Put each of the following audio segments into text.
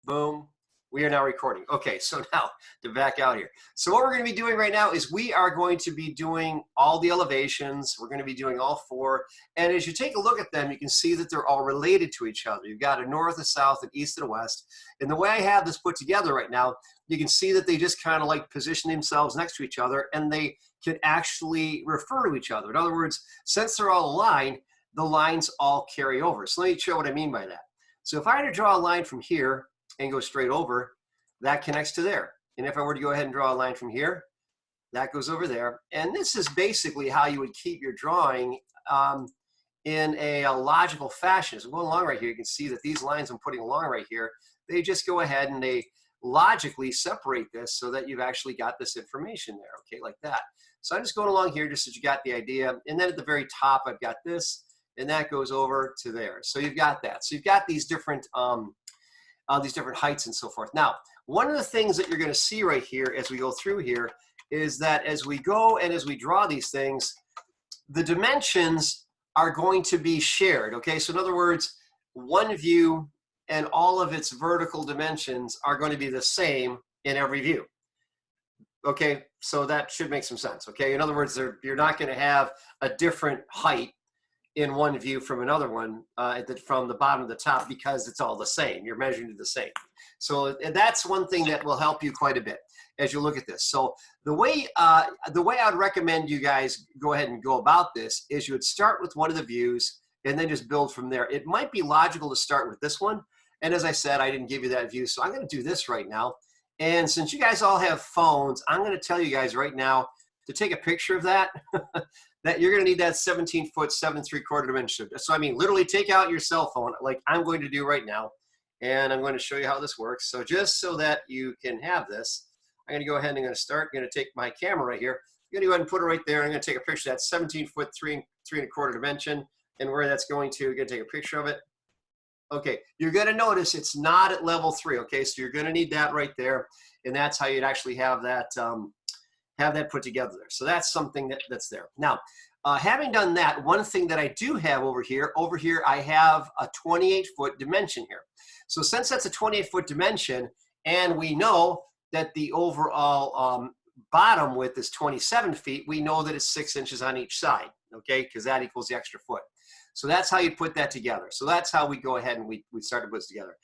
Boom. We are now recording. Okay, so now to back out here. So what we're going to be doing right now is we are going to be doing all the elevations. We're going to be doing all four. And as you take a look at them, you can see that they're all related to each other. You've got a north, a south, an east, and a west. And the way I have this put together right now, you can see that they just kind of like position themselves next to each other, and they can actually refer to each other. In other words, since they're all aligned, the lines all carry over. So let me show what I mean by that. So if I were to draw a line from here and go straight over, that connects to there. And if I were to go ahead and draw a line from here, that goes over there. And this is basically how you would keep your drawing in a logical fashion. So going along right here, you can see that these lines I'm putting along right here, they just go ahead and they logically separate this so that you've actually got this information there, okay, like that. So I'm just going along here just so you got the idea. And then at the very top, I've got this, and that goes over to there. So you've got that. So you've got these different heights and so forth. Now, one of the things that you're going to see right here as we go through here is that as we go and as we draw these things, the dimensions are going to be shared, okay? So in other words, one view and all of its vertical dimensions are going to be the same in every view. Okay, so that should make some sense, okay? In other words, you're not going to have a different height in one view from another one from the bottom to the top, because it's all the same. You're measuring to the same. So that's one thing that will help you quite a bit as you look at this. So the way I'd recommend you guys go ahead and go about this is you would start with one of the views and then just build from there. It might be logical to start with this one. And as I said, I didn't give you that view, so I'm going to do this right now. And since you guys all have phones, I'm going to tell you guys right now to take a picture of that. That you're going to need that 17-foot, 7 3/4 dimension. So I mean, literally take out your cell phone like I'm going to do right now, and I'm going to show you how this works. So just so that you can have this, I'm going to go ahead and I'm going to start. I'm going to take my camera right here. I'm going to go ahead and put it right there. I'm going to take a picture of that 17-foot, 3 3/4 dimension, and where that's going to. You're going to take a picture of it. Okay, you're going to notice it's not at level 3. Okay, so you're going to need that right there, and that's how you'd actually have that put together there. So that's something that's there. Now, having done that, one thing that I do have over here I have a 28-foot dimension here. So since that's a 28-foot dimension, and we know that the overall bottom width is 27 feet, we know that it's 6 inches on each side, okay, because that equals the extra foot. So that's how you put that together. So that's how we go ahead and we start to put this together.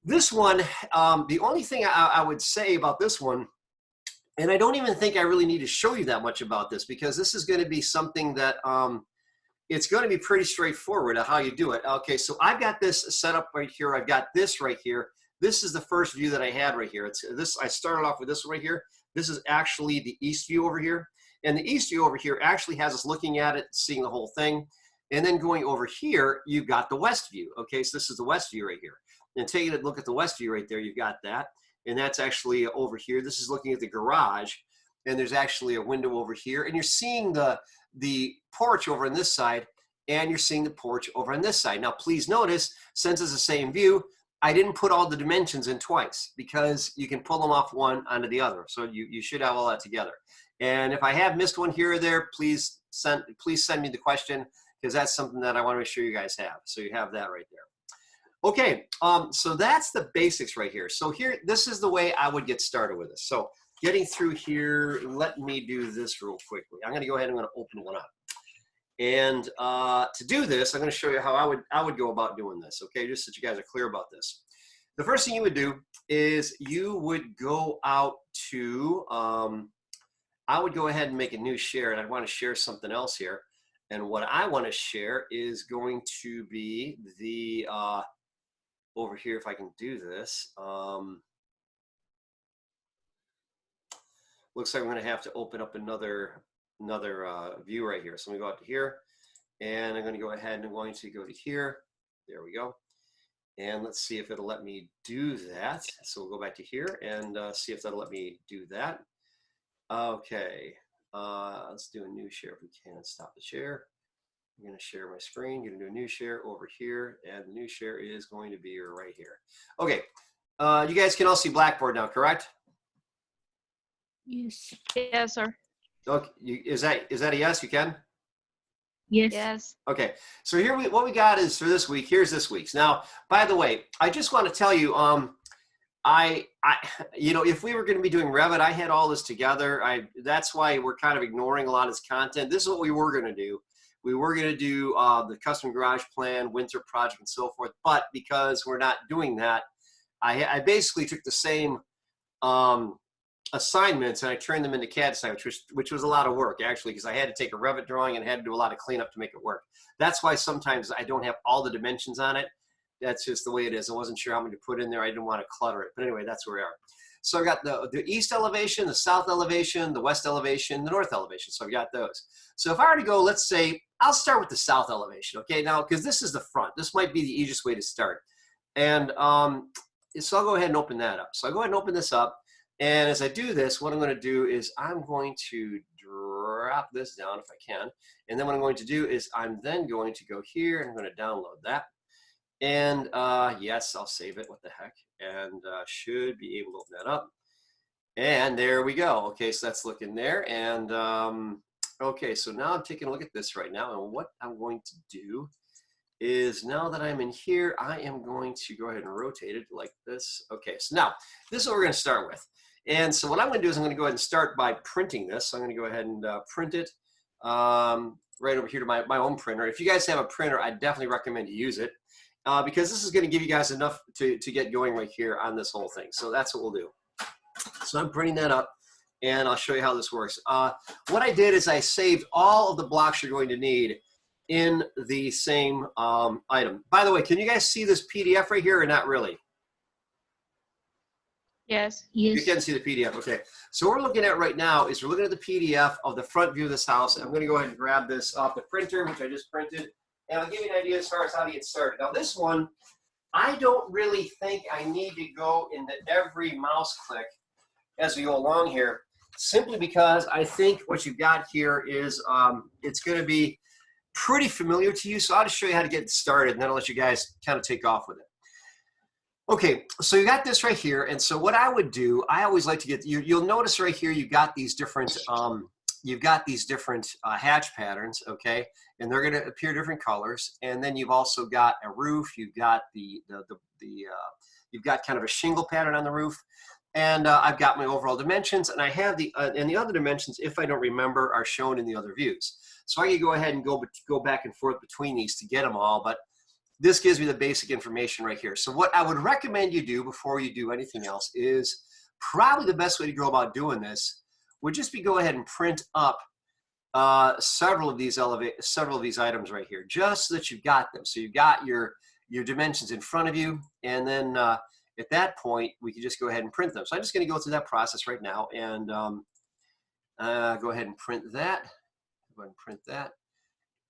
This one, the only thing I would say about this one, and I don't even think I really need to show you that much about this, because this is going to be something that it's going to be pretty straightforward of how you do it. Okay, so I've got this set up right here. I've got this right here. This is the first view that I had right here. It's this. I started off with this one right here. This is actually the east view over here. And the east view over here actually has us looking at it, seeing the whole thing. And then going over here, you've got the west view. Okay, so this is the west view right here. And taking a look at the west view right there, you've got that. And that's actually over here. This is looking at the garage, and there's actually a window over here. And you're seeing the porch over on this side, and you're seeing the porch over on this side. Now, please notice, since it's the same view, I didn't put all the dimensions in twice, because you can pull them off one onto the other. So you should have all that together. And if I have missed one here or there, please send me the question, because that's something that I want to make sure you guys have. So you have that right there. Okay, so that's the basics right here. So here, this is the way I would get started with this. So getting through here, let me do this real quickly. I'm going to go ahead and I'm going to open one up. And to do this, I'm going to show you how I would go about doing this, okay, just so you guys are clear about this. The first thing you would do is you would go out to, I would go ahead and make a new share, and I'd want to share something else here. And what I want to share is going to be the, over here, if I can do this. Looks like I'm going to have to open up another view right here. So I'm going to go out to here, and I'm going to go ahead and I'm going to go to here. There we go. And let's see if it'll let me do that. So we'll go back to here and see if that'll let me do that. Okay. Let's do a new share if we can. Stop the share. I'm going to share my screen. Going to do a new share over here, and the new share is going to be right here. Okay, you guys can all see Blackboard now, correct? Yes. Yes, sir. Okay, is that a yes? You can. Yes. Yes. Okay, so here what we got is for this week. Here's this week's. Now, by the way, I just want to tell you, you know, if we were going to be doing Revit, I had all this together. That's why we're kind of ignoring a lot of this content. This is what we were going to do. We were going to do the custom garage plan, Winthrop project, and so forth. But because we're not doing that, I basically took the same assignments and I turned them into CAD assignments, which was a lot of work actually, because I had to take a Revit drawing and had to do a lot of cleanup to make it work. That's why sometimes I don't have all the dimensions on it. That's just the way it is. I wasn't sure how many to put in there. I didn't want to clutter it. But anyway, that's where we are. So I got the east elevation, the south elevation, the west elevation, the north elevation. So I've got those. So if I were to go, let's say, I'll start with the south elevation, okay? Now, because this is the front. This might be the easiest way to start. And so I'll go ahead and open that up. So I'll go ahead and open this up. And as I do this, what I'm going to do is I'm going to drop this down if I can. And then what I'm going to do is I'm then going to go here and I'm going to download that. And yes, I'll save it. What the heck? And should be able to open that up. And there we go. Okay, so that's looking there. And okay, so now I'm taking a look at this right now. And what I'm going to do is now that I'm in here, I am going to go ahead and rotate it like this. Okay, so now this is what we're going to start with. And so what I'm going to do is I'm going to go ahead and start by printing this. So I'm going to go ahead and print it right over here to my own printer. If you guys have a printer, I definitely recommend you use it. Because this is going to give you guys enough to get going right here on this whole thing. So that's what we'll do. So I'm printing that up, and I'll show you how this works. What I did is I saved all of the blocks you're going to need in the same item. By the way, can you guys see this PDF right here or not really? Yes. You can see the PDF. Okay. So what we're looking at right now is we're looking at the PDF of the front view of this house. I'm going to go ahead and grab this off the printer, which I just printed. And I'll give you an idea as far as how to get started. Now this one, I don't really think I need to go into every mouse click as we go along here, simply because I think what you've got here is it's going to be pretty familiar to you. So I'll just show you how to get started, and then I'll let you guys kind of take off with it. Okay, so you got this right here. And so what I would do, I always like to get, you'll notice right here, you've got these different hatch patterns, okay? And they're going to appear different colors. And then you've also got a roof. You've got you've got kind of a shingle pattern on the roof. And I've got my overall dimensions, and I have and the other dimensions, if I don't remember, are shown in the other views. So I can go ahead and go back and forth between these to get them all. But this gives me the basic information right here. So what I would recommend you do before you do anything else is probably the best way to go about doing this would just be go ahead and print up several of these items right here, just so that you've got them. So you've got your dimensions in front of you, and then at that point we can just go ahead and print them. So I'm just going to go through that process right now and go ahead and print that. Go ahead and print that,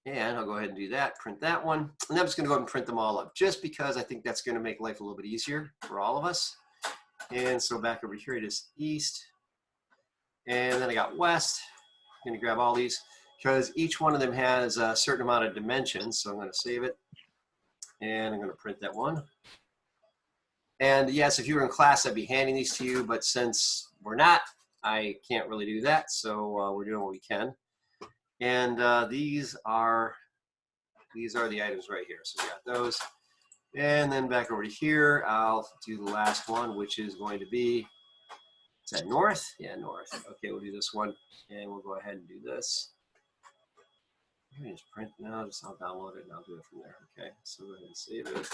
and I'll go ahead and do that. Print that one, and I'm just going to go ahead and print them all up, just because I think that's going to make life a little bit easier for all of us. And so back over here it is east. And then I got west. I'm going to grab all these because each one of them has a certain amount of dimensions. So I'm going to save it. And I'm going to print that one. And yes, if you were in class, I'd be handing these to you. But since we're not, I can't really do that. So we're doing what we can. And these are the items right here. So we got those. And then back over to here, I'll do the last one, which is going to be, is that north? Yeah, north. Okay, we'll do this one, and we'll go ahead and do this. Let me just print now. I'll download it, and I'll do it from there. Okay, so go ahead and save it.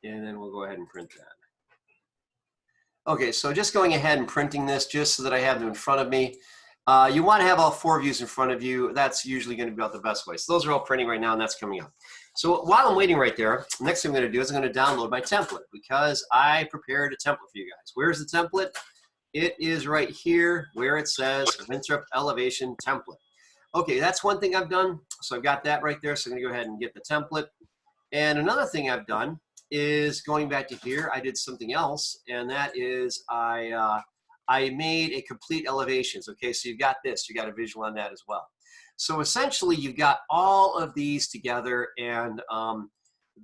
And then we'll go ahead and print that. Okay, so just going ahead and printing this just so that I have them in front of me. You want to have all four views in front of you. That's usually going to be about the best way. So those are all printing right now, and that's coming up. So while I'm waiting right there, the next thing I'm going to do is I'm going to download my template because I prepared a template for you guys. Where's the template? It is right here where it says Winthrop Elevation Template. Okay, that's one thing I've done. So I've got that right there. So I'm going to go ahead and get the template. And another thing I've done is going back to here, I did something else, and that is I made a complete elevations. Okay, so you've got this. You got a visual on that as well. So essentially, you've got all of these together, and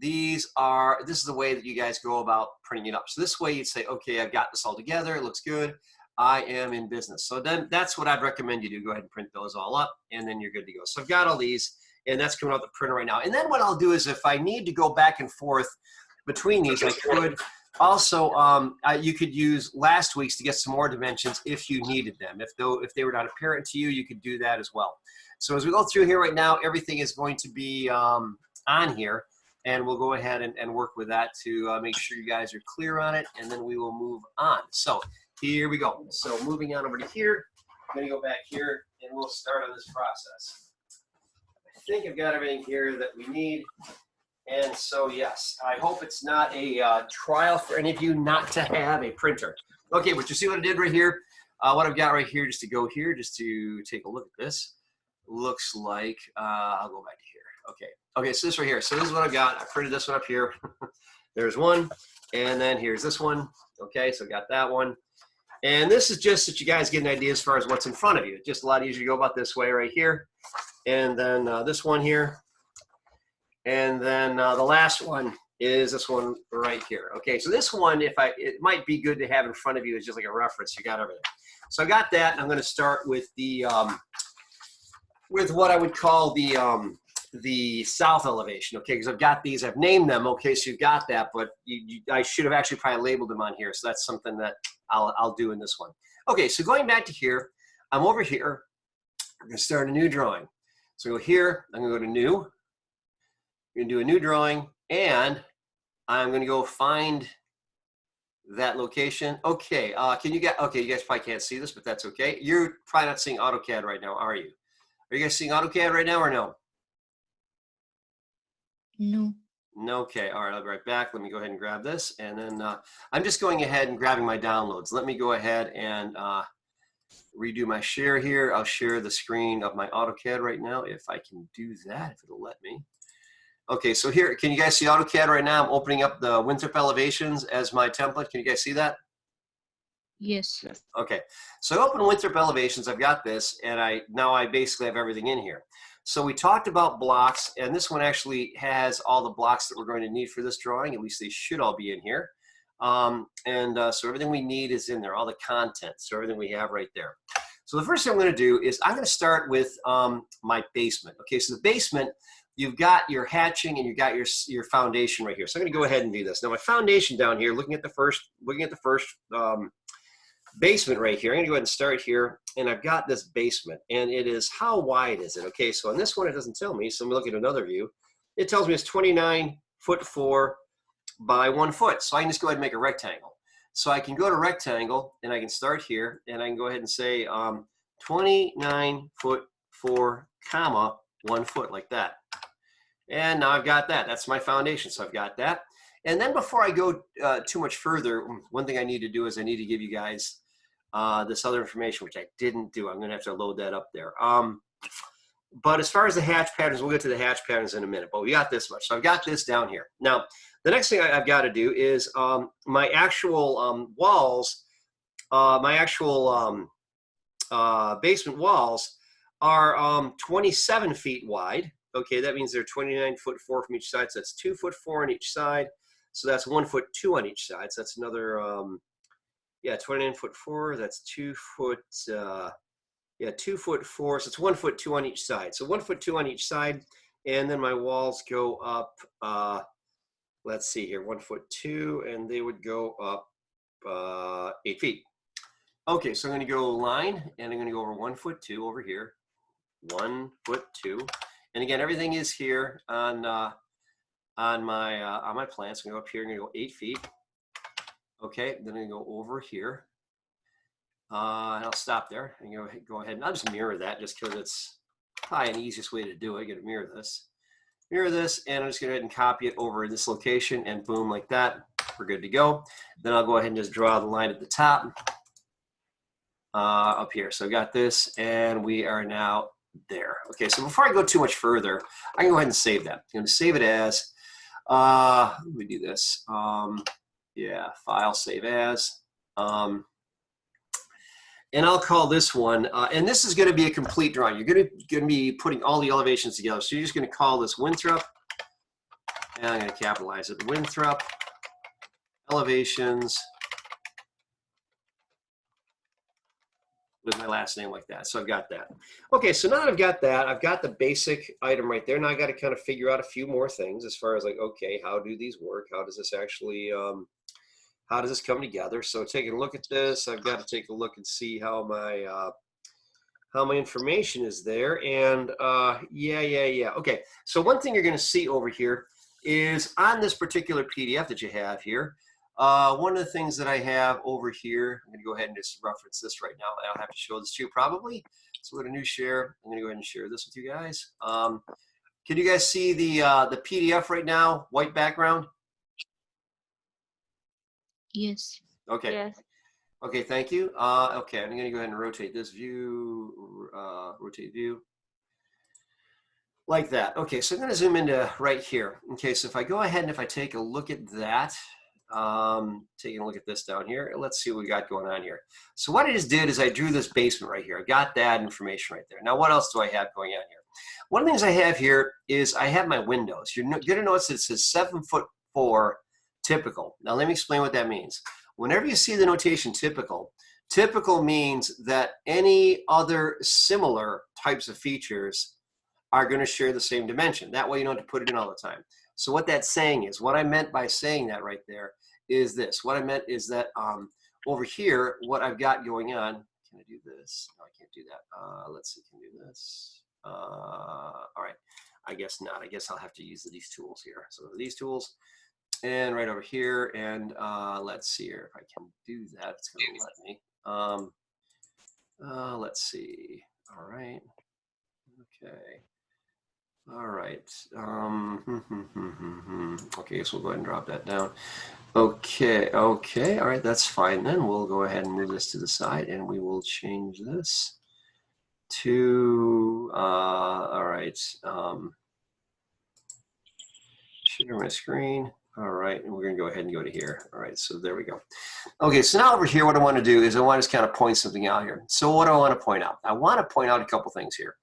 this is the way that you guys go about printing it up. So this way, you'd say, okay, I've got this all together. It looks good. I am in business. So then that's what I'd recommend you do. Go ahead and print those all up, and then you're good to go. So I've got all these, and that's coming out the printer right now. And then what I'll do is if I need to go back and forth between these, I could. Also, you could use last week's to get some more dimensions if you needed them. If they were not apparent to you, you could do that as well. So as we go through here right now, everything is going to be on here, and we'll go ahead and work with that to make sure you guys are clear on it, and then we will move on. So here we go. So moving on over to here, I'm going to go back here, and we'll start on this process. I think I've got everything here that we need. And so, yes, I hope it's not a trial for any of you not to have a printer. Okay, but you see what I did right here? What I've got right here, just to go here, just to take a look at this, looks like, I'll go back to here. Okay, so this right here. So this is what I've got. I printed this one up here. There's one, and then here's this one. Okay, so I got that one. And this is just that you guys get an idea as far as what's in front of you. It's just a lot easier to go about this way right here. And then this one here. And then the last one is this one right here. Okay, so this one, it might be good to have in front of you as just like a reference. You got everything. So I got that, and I'm going to start with the with what I would call the south elevation. Okay, because I've got these, I've named them. Okay, so you've got that, but I should have actually probably labeled them on here. So that's something that I'll do in this one. Okay, so going back to here, I'm over here. I'm going to start a new drawing. So go here. I'm going to go to new. I'm going to do a new drawing, and I'm going to go find that location. Okay, you guys probably can't see this, but that's okay. You're probably not seeing AutoCAD right now, are you? Are you guys seeing AutoCAD right now or no? No. No, okay, all right, I'll be right back. Let me go ahead and grab this, and then I'm just going ahead and grabbing my downloads. Let me go ahead and redo my share here. I'll share the screen of my AutoCAD right now, if I can do that, if it'll let me. Okay, so here, can you guys see AutoCAD right now? I'm opening up the Winthrop elevations as my template. Can you guys see that? Yes. Okay, so I open Winthrop elevations. I've got this, and now I basically have everything in here. So we talked about blocks, and this one actually has all the blocks that we're going to need for this drawing. At least they should all be in here. So everything we need is in there, all the content, so everything we have right there. So the first thing I'm going to do is I'm going to start with my basement. Okay, so the basement, you've got your hatching and you've got your foundation right here. So I'm going to go ahead and do this. Now my foundation down here, looking at the first basement right here. I'm going to go ahead and start here, and I've got this basement, and it is, how wide is it? Okay, so on this one it doesn't tell me, so I'm looking at another view. It tells me it's 29'4" by 1 foot. So I can just go ahead and make a rectangle. So I can go to rectangle, and I can start here, and I can go ahead and say 29'4", comma 1 foot, like that. And now I've got that. That's my foundation. So I've got that. And then before I go too much further, one thing I need to do is I need to give you guys this other information, which I didn't do. I'm going to have to load that up there. But as far as the hatch patterns, we'll get to the hatch patterns in a minute. But we got this much. So I've got this down here. Now, the next thing I've got to do is my actual walls, basement walls are 27 feet wide. Okay, that means they're 29'4" from each side. So that's 2'4" on each side. So that's 1'2" on each side. So that's another, 29'4". That's 2 foot, 2'4". So it's 1'2" on each side. So 1'2" on each side. And then my walls go up, let's see here, 1'2", and they would go up 8 feet. Okay, so I'm going to go line, and I'm going to go over 1'2" over here, 1'2". And again, everything is here on my plan. So I'm going to go up here. I'm going to go 8 feet. Okay, then I'm going to go over here. And I'll stop there and go ahead, and I'll just mirror that, just because it's probably an easiest way to do it. I'm going to mirror this, and I'm just going to go ahead and copy it over in this location, and boom, like that. We're good to go. Then I'll go ahead and just draw the line at the top up here. So I got this, and we are now there. Okay, so before I go too much further, I can go ahead and save that. I'm going to save it as, let me do this. File, save as. And I'll call this one, and this is going to be a complete drawing. You're going to be putting all the elevations together. So you're just going to call this Winthrop, and I'm going to capitalize it, Winthrop elevations with my last name like that. So I've got that. Okay, so now that I've got that, I've got the basic item right there. Now I got to kind of figure out a few more things as far as like, okay, how do these work? How does this actually how does this come together? So taking a look at this, I've got to take a look and see how my information is there. And yeah. Okay, so one thing you're going to see over here is on this particular PDF that you have here, one of the things that I have over here, I'm going to go ahead and just reference this right now. I don't have to show this to you probably. So go to new share. I'm going to go ahead and share this with you guys. Can you guys see the PDF right now, white background? Yes. Okay. Yes. Okay, thank you. Okay, I'm going to go ahead and rotate this view, rotate view. Like that. Okay, so I'm going to zoom into right here. Okay, so if I go ahead and if I take a look at that, taking a look at this down here, let's see what we got going on here. So what I just did is I drew this basement right here. I got that information right there. Now, what else do I have going on here? One of the things I have here is I have my windows. You're going to notice that it says 7'4" typical. Now, let me explain what that means. Whenever you see the notation typical, typical means that any other similar types of features are going to share the same dimension. That way you don't have to put it in all the time. So what that's saying is, what I meant by saying that right there is this. What I meant is that over here, what I've got going on, can I do this? No, I can't do that. Let's see, can I do this? All right, I guess not. I guess I'll have to use these tools here. So these tools, and right over here, and let's see here if I can do that. It's going to let me. Let's see. All right. Okay. All right. Okay, so we'll go ahead and drop that down. Okay. All right, that's fine then. We'll go ahead and move this to the side, and we will change this to, all right. Share my screen. All right, and we're going to go ahead and go to here. All right, so there we go. Okay, so now over here, what I want to do is I want to kind of point something out here. So what do I want to point out? I want to point out a couple things here.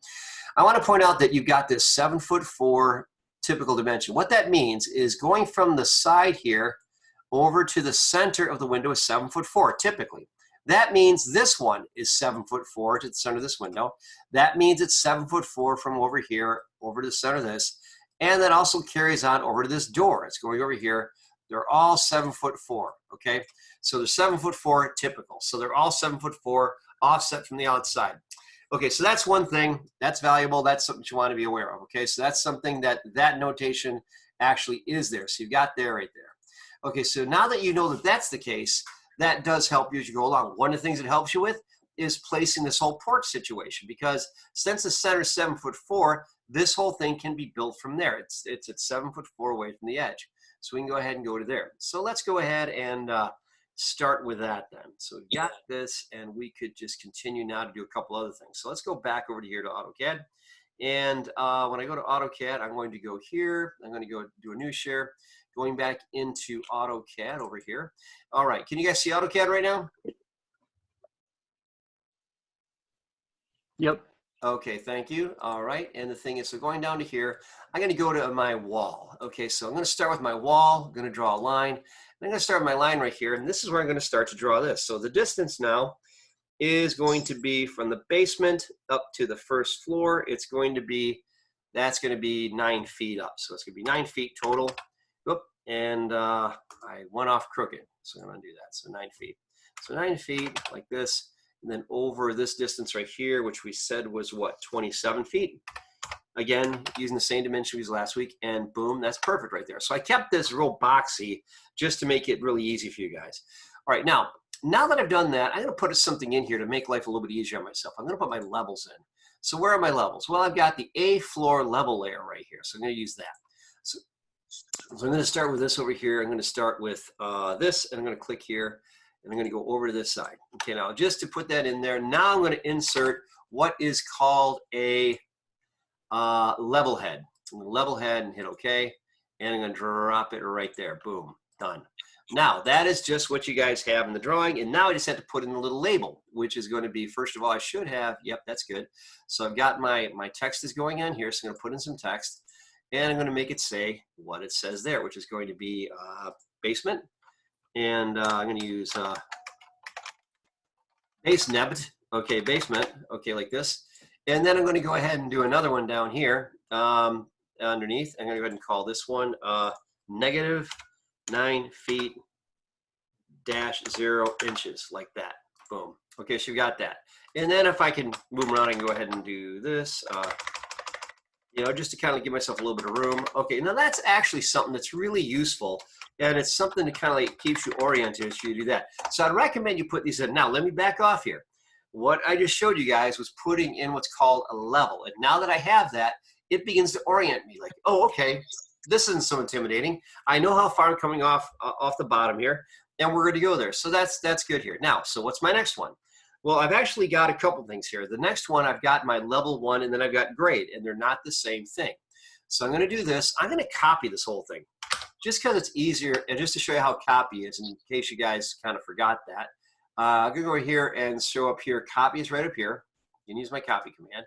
I want to point out that you've got this 7'4" typical dimension. What that means is going from the side here over to the center of the window is 7'4" typically. That means this one is 7'4" to the center of this window. That means it's 7'4" from over here over to the center of this. And that also carries on over to this door. It's going over here. They're all 7'4", okay? So they're 7'4" typical. So they're all 7'4" offset from the outside. Okay, so that's one thing. That's valuable. That's something you want to be aware of, okay? So that's something that notation actually is there. So you've got there right there. Okay, so now that you know that that's the case, that does help you as you go along. One of the things it helps you with is placing this whole porch situation, because since the center is 7'4", this whole thing can be built from there. It's at 7'4" away from the edge. So we can go ahead and go to there. So let's go ahead and start with that then. So we got this, and we could just continue now to do a couple other things. So let's go back over to here to AutoCAD. And when I go to AutoCAD, I'm going to go here. I'm going to go do a new share, going back into AutoCAD over here. All right, can you guys see AutoCAD right now? Yep. Okay, thank you. All right, and the thing is, so going down to here, I'm going to go to my wall. Okay, so I'm going to start with my wall. I'm going to draw a line. I'm going to start my line right here, and this is where I'm going to start to draw this. So the distance now is going to be from the basement up to the first floor. It's going to be, that's going to be 9 feet up. So it's going to be 9 feet total. Oop, and I went off crooked, so I'm going to do that. So 9 feet. So 9 feet like this. And then over this distance right here, which we said was what, 27 feet. Again, using the same dimension we used last week, and boom, that's perfect right there. So I kept this real boxy just to make it really easy for you guys. All right, now that I've done that, I'm gonna put something in here to make life a little bit easier on myself. I'm gonna put my levels in. So where are my levels? Well, I've got the A floor level layer right here, so I'm gonna use that. So I'm gonna start with this over here. I'm gonna start with this, and I'm gonna click here, and I'm going to go over to this side. Okay, now just to put that in there, now I'm going to insert what is called a level head. I'm going to level head and hit OK, and I'm going to drop it right there. Boom, done. Now that is just what you guys have in the drawing, and now I just have to put in a little label, which is going to be, first of all, I should have, yep, that's good. So I've got my text is going on here, so I'm going to put in some text, and I'm going to make it say what it says there, which is going to be basement. And I'm going to use basement, okay, basement, okay, like this. And then I'm going to go ahead and do another one down here underneath. I'm going to go ahead and call this one -9 feet dash 0 inches, like that. Boom. Okay, so you got that. And then if I can move around, I can go ahead and do this, you know, just to kind of give myself a little bit of room. Okay, now that's actually something that's really useful, and it's something that kind of like keeps you oriented as you do that. So I'd recommend you put these in. Now, let me back off here. What I just showed you guys was putting in what's called a level. And now that I have that, it begins to orient me like, oh, okay, this isn't so intimidating. I know how far I'm coming off the bottom here, and we're good to go there. So that's good here. Now, so what's my next one? Well, I've actually got a couple things here. The next one, I've got my level 1, and then I've got grade, and they're not the same thing. So I'm going to do this. I'm going to copy this whole thing just because it's easier, and just to show you how copy is, in case you guys kind of forgot that. I'm going to go over here and show up here. Copy is right up here. You can use my copy command.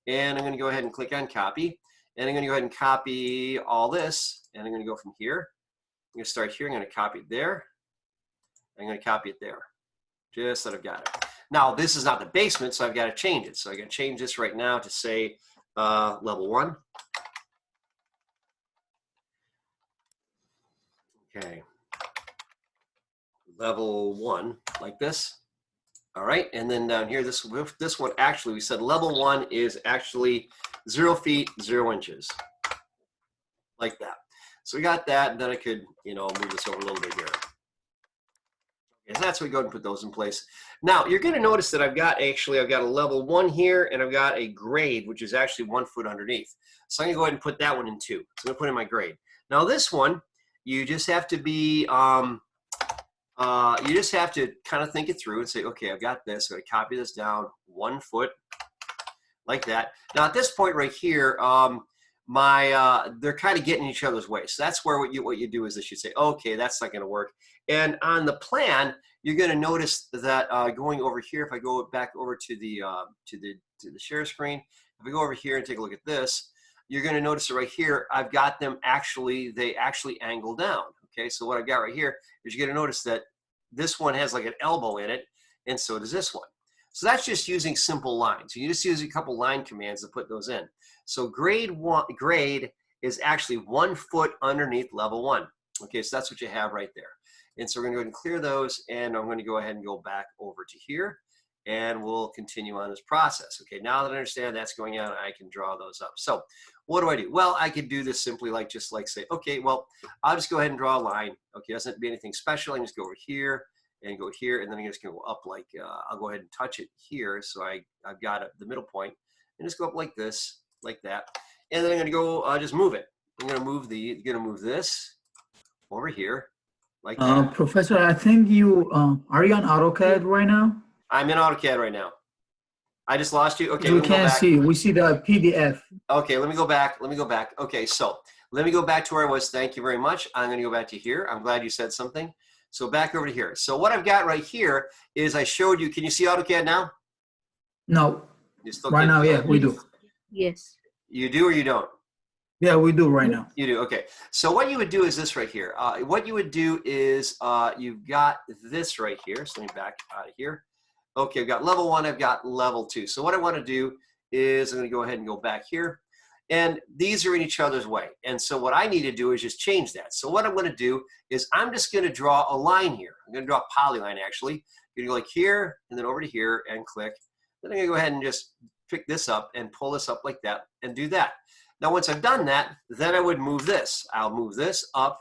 And I'm going to go ahead and click on copy. And I'm going to go ahead and copy all this. And I'm going to go from here. I'm going to start here. I'm going to copy it there. I'm going to copy it there. Just so I've got it. Now, this is not the basement, so I've got to change it. So I got to change this right now to say level 1. Okay. Level 1, like this. All right, and then down here, this one actually, we said level 1 is actually 0 feet, 0 inches, like that. So we got that, and then I could, you know, move this over a little bit here. Okay, so that's what we go and put those in place. Now, you're going to notice that I've got a level 1 here, and I've got a grade, which is actually 1 foot underneath. So I'm going to go ahead and put that one in 2. So I'm going to put in my grade. Now, this one, you just have to be, you just have to kind of think it through and say, okay, I've got this. I'm going to copy this down 1 foot, like that. Now, at this point right here, they're kind of getting in each other's way. So that's where what you do is that you say, okay, that's not going to work. And on the plan, you're going to notice that going over here, if I go back over to the share screen, if I go over here and take a look at this, you're going to notice that right here, I've got them they actually angle down. Okay, so what I've got right here is you're going to notice that this one has like an elbow in it, and so does this one. So that's just using simple lines. You just use a couple line commands to put those in. So grade is actually 1 foot underneath level 1. Okay, so that's what you have right there. And so we're going to go ahead and clear those, and I'm going to go ahead and go back over to here, and we'll continue on this process. Okay, now that I understand that's going on, I can draw those up. So what do I do? Well, I could do this simply just like say, okay, well, I'll just go ahead and draw a line. Okay, it doesn't have to be anything special. I can just go over here and go here, and then I'm just going to go up like, I'll go ahead and touch it here. So I've got the middle point, and just go up like this, like that. And then I'm going to go just move it. I'm going to move this over here like that. Professor, I think you, are you on AutoCAD right now? I'm in AutoCAD right now. I just lost you. Okay, We can't see. We see the PDF. Okay, let me go back. Okay, so let me go back to where I was. Thank you very much. I'm going to go back to here. I'm glad you said something. So back over to here. So what I've got right here is I showed you. Can you see AutoCAD now? No. You still right now, yeah, we do. Yes. You do or you don't? Yeah, we do right now. You do, okay. So what you would do is this right here. What you would do is you've got this right here. So let me back out of here. Okay, I've got level 1, I've got level 2. So what I want to do is I'm going to go ahead and go back here. And these are in each other's way. And so what I need to do is just change that. So what I'm going to do is I'm just going to draw a line here. I'm going to draw a polyline actually. I'm going to go like here and then over to here and click. Then I'm going to go ahead and just pick this up and pull this up like that and do that. Now once I've done that, then I would move this. I'll move this up.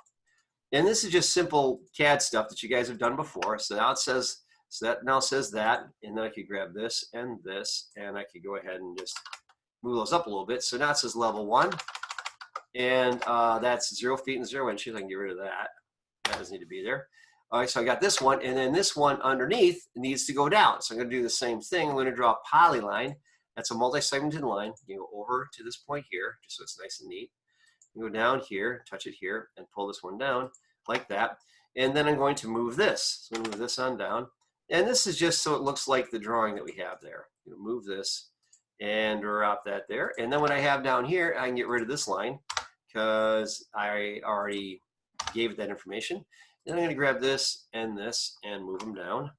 And this is just simple CAD stuff that you guys have done before. So now it says, so that now says that, and then I could grab this, and I could go ahead and just move those up a little bit. So now it says level 1, and that's 0 feet and 0 inches. I can get rid of that. That doesn't need to be there. All right, so I got this one, and then this one underneath needs to go down. So I'm going to do the same thing. I'm going to draw a polyline. That's a multi-segmented line. You go over to this point here, just so it's nice and neat. You go down here, touch it here, and pull this one down like that. And then I'm going to move this. So I'm going to move this on down. And this is just so it looks like the drawing that we have there. You move this and drop that there. And then what I have down here, I can get rid of this line because I already gave it that information. Then I'm going to grab this and move them down.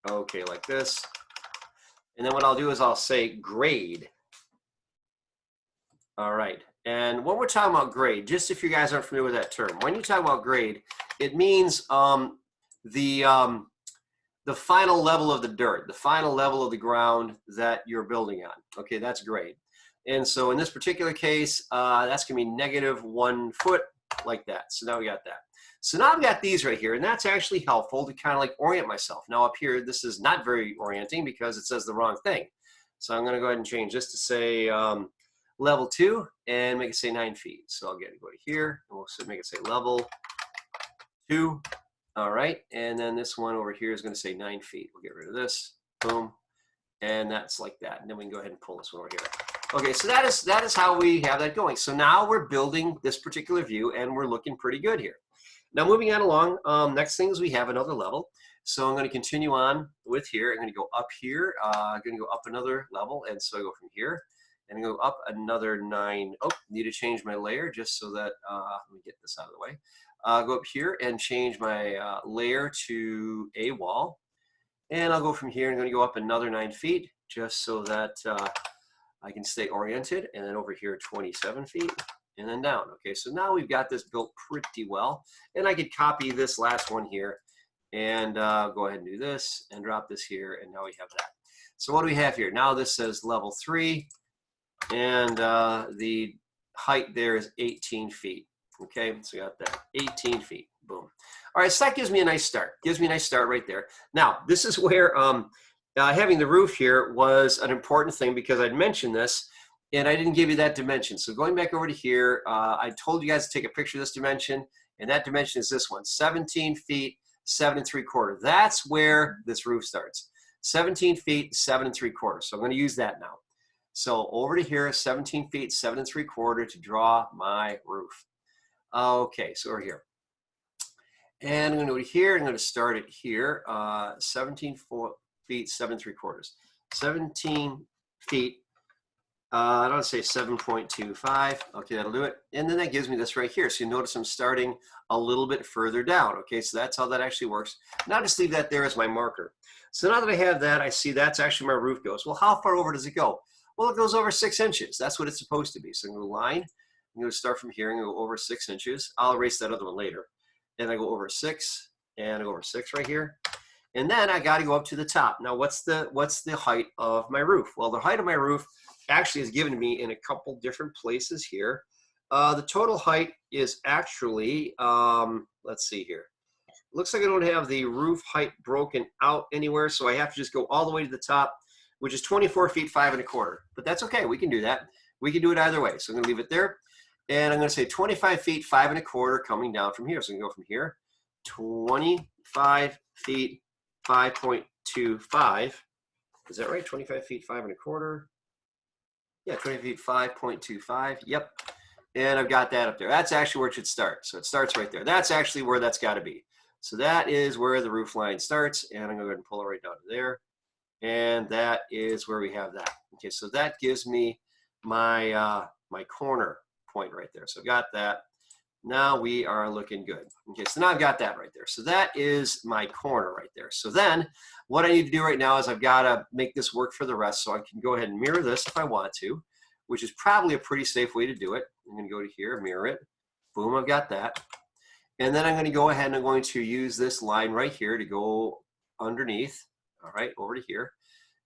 Okay, like this. And then what I'll do is I'll say grade. All right. And when we're talking about grade, just if you guys aren't familiar with that term, when you talk about grade, it means the final level of the dirt, the final level of the ground that you're building on. Okay, that's great. And so in this particular case, that's gonna be -1 foot like that. So now we got that. So now I've got these right here, and that's actually helpful to kind of like orient myself. Now up here, this is not very orienting because it says the wrong thing. So I'm gonna go ahead and change this to say level 2 and make it say 9 feet. So I'll go to here and we'll make it say level 2. All right, and then this one over here is gonna say 9 feet. We'll get rid of this, boom, and that's like that. And then we can go ahead and pull this one over here. Okay, so that is how we have that going. So now we're building this particular view and we're looking pretty good here. Now moving on along, next thing is we have another level. So I'm gonna continue on with here. I'm gonna go up here, I'm gonna go up another level. And so I go from here and go up another 9. Oh, need to change my layer just so that, let me get this out of the way. Go up here and change my layer to a wall. And I'll go from here and I'm gonna go up another 9 feet just so that I can stay oriented, and then over here 27 feet and then down. Okay, so now we've got this built pretty well, and I could copy this last one here and go ahead and do this and drop this here, and now we have that. So what do we have here? Now this says level 3, and the height there is 18 feet. Okay, so we got that, 18 feet, boom. All right, so that gives me a nice start. Gives me a nice start right there. Now, this is where having the roof here was an important thing because I'd mentioned this and I didn't give you that dimension. So going back over to here, I told you guys to take a picture of this dimension, and that dimension is this one, 17 feet, 7 3/4. That's where this roof starts. 17 feet, 7 3/4. So I'm going to use that now. So over to here, 17 feet, 7 3/4 to draw my roof. Okay, so we're here. And I'm going to go to here. I'm going to start it here. 17 feet, 7 3/4. 17 feet. I don't say 7.25. Okay, that'll do it. And then that gives me this right here. So you notice I'm starting a little bit further down. Okay, so that's how that actually works. Now just leave that there as my marker. So now that I have that, I see that's actually my roof goes. Well, how far over does it go? Well, it goes over 6 inches. That's what it's supposed to be. So I'm going to line. I'm going to start from here and go over 6 inches. I'll erase that other one later. And I go over 6, and I go over 6 right here. And then I got to go up to the top. Now, what's the height of my roof? Well, the height of my roof actually is given to me in a couple different places here. The total height is actually, let's see here. Looks like I don't have the roof height broken out anywhere, so I have to just go all the way to the top, which is 24 feet, 5 1/4. But that's okay, we can do that. We can do it either way. So I'm gonna leave it there. And I'm gonna say 25 feet, 5 1/4 coming down from here. So we can go from here, 25 feet, 5.25. Is that right? 25 feet, 5 1/4. Yeah, 20 feet, 5.25. Yep. And I've got that up there. That's actually where it should start. So it starts right there. That's actually where that's got to be. So that is where the roof line starts. And I'm going to go ahead and pull it right down to there. And that is where we have that. Okay, so that gives me my, my corner point right there. So I've got that. Now we are looking good. Okay, so now I've got that right there. So that is my corner right there. So then what I need to do right now is I've got to make this work for the rest. So I can go ahead and mirror this if I want to, which is probably a pretty safe way to do it. I'm going to go to here, mirror it. Boom, I've got that. And then I'm going to go ahead and I'm going to use this line right here to go underneath, all right, over to here.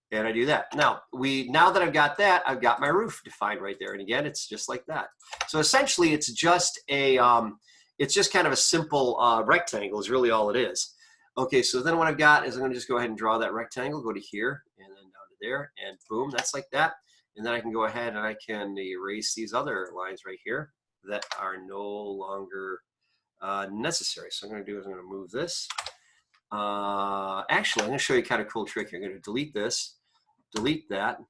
And I do that. Now that I've got that, I've got my roof defined right there. And again, it's just like that. So essentially it's just a, it's just kind of a simple rectangle is really all it is. Okay, so then what I've got is I'm gonna just go ahead and draw that rectangle, go to here and then down to there, and boom, that's like that. And then I can go ahead and I can erase these other lines right here that are no longer necessary. So I'm gonna do is I'm gonna move this. Actually, I'm gonna show you kind of cool trick here. I'm gonna delete this. Delete that.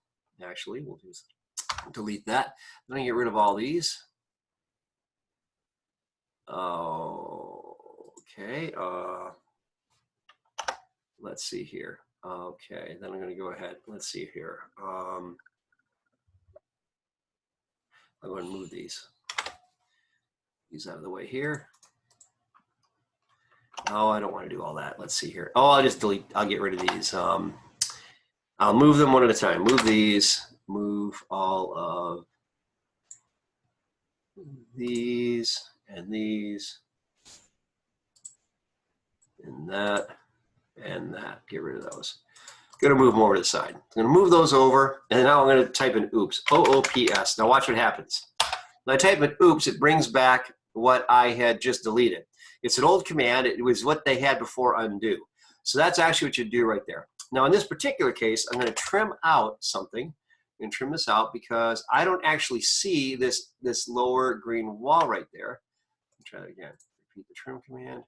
Actually, we'll just delete that. Then I get rid of all these. Okay. Let's see here. Okay. Then I'm going to go ahead. Let's see here. I'm going to move these. These out of the way here. Oh, I don't want to do all that. Let's see here. Oh, I'll just delete. I'll get rid of these. I'll move them one at a time. Move these, move all of these and these and that, and that. Get rid of those. Going to move them over to the side. I'm going to move those over, and now I'm going to type in oops, OOPS. Now watch what happens. When I type in oops, it brings back what I had just deleted. It's an old command. It was what they had before undo. So that's actually what you do right there. Now in this particular case, I'm going to trim out something. I'm going to trim this out because I don't actually see this lower green wall right there. Try that again. Repeat the trim command.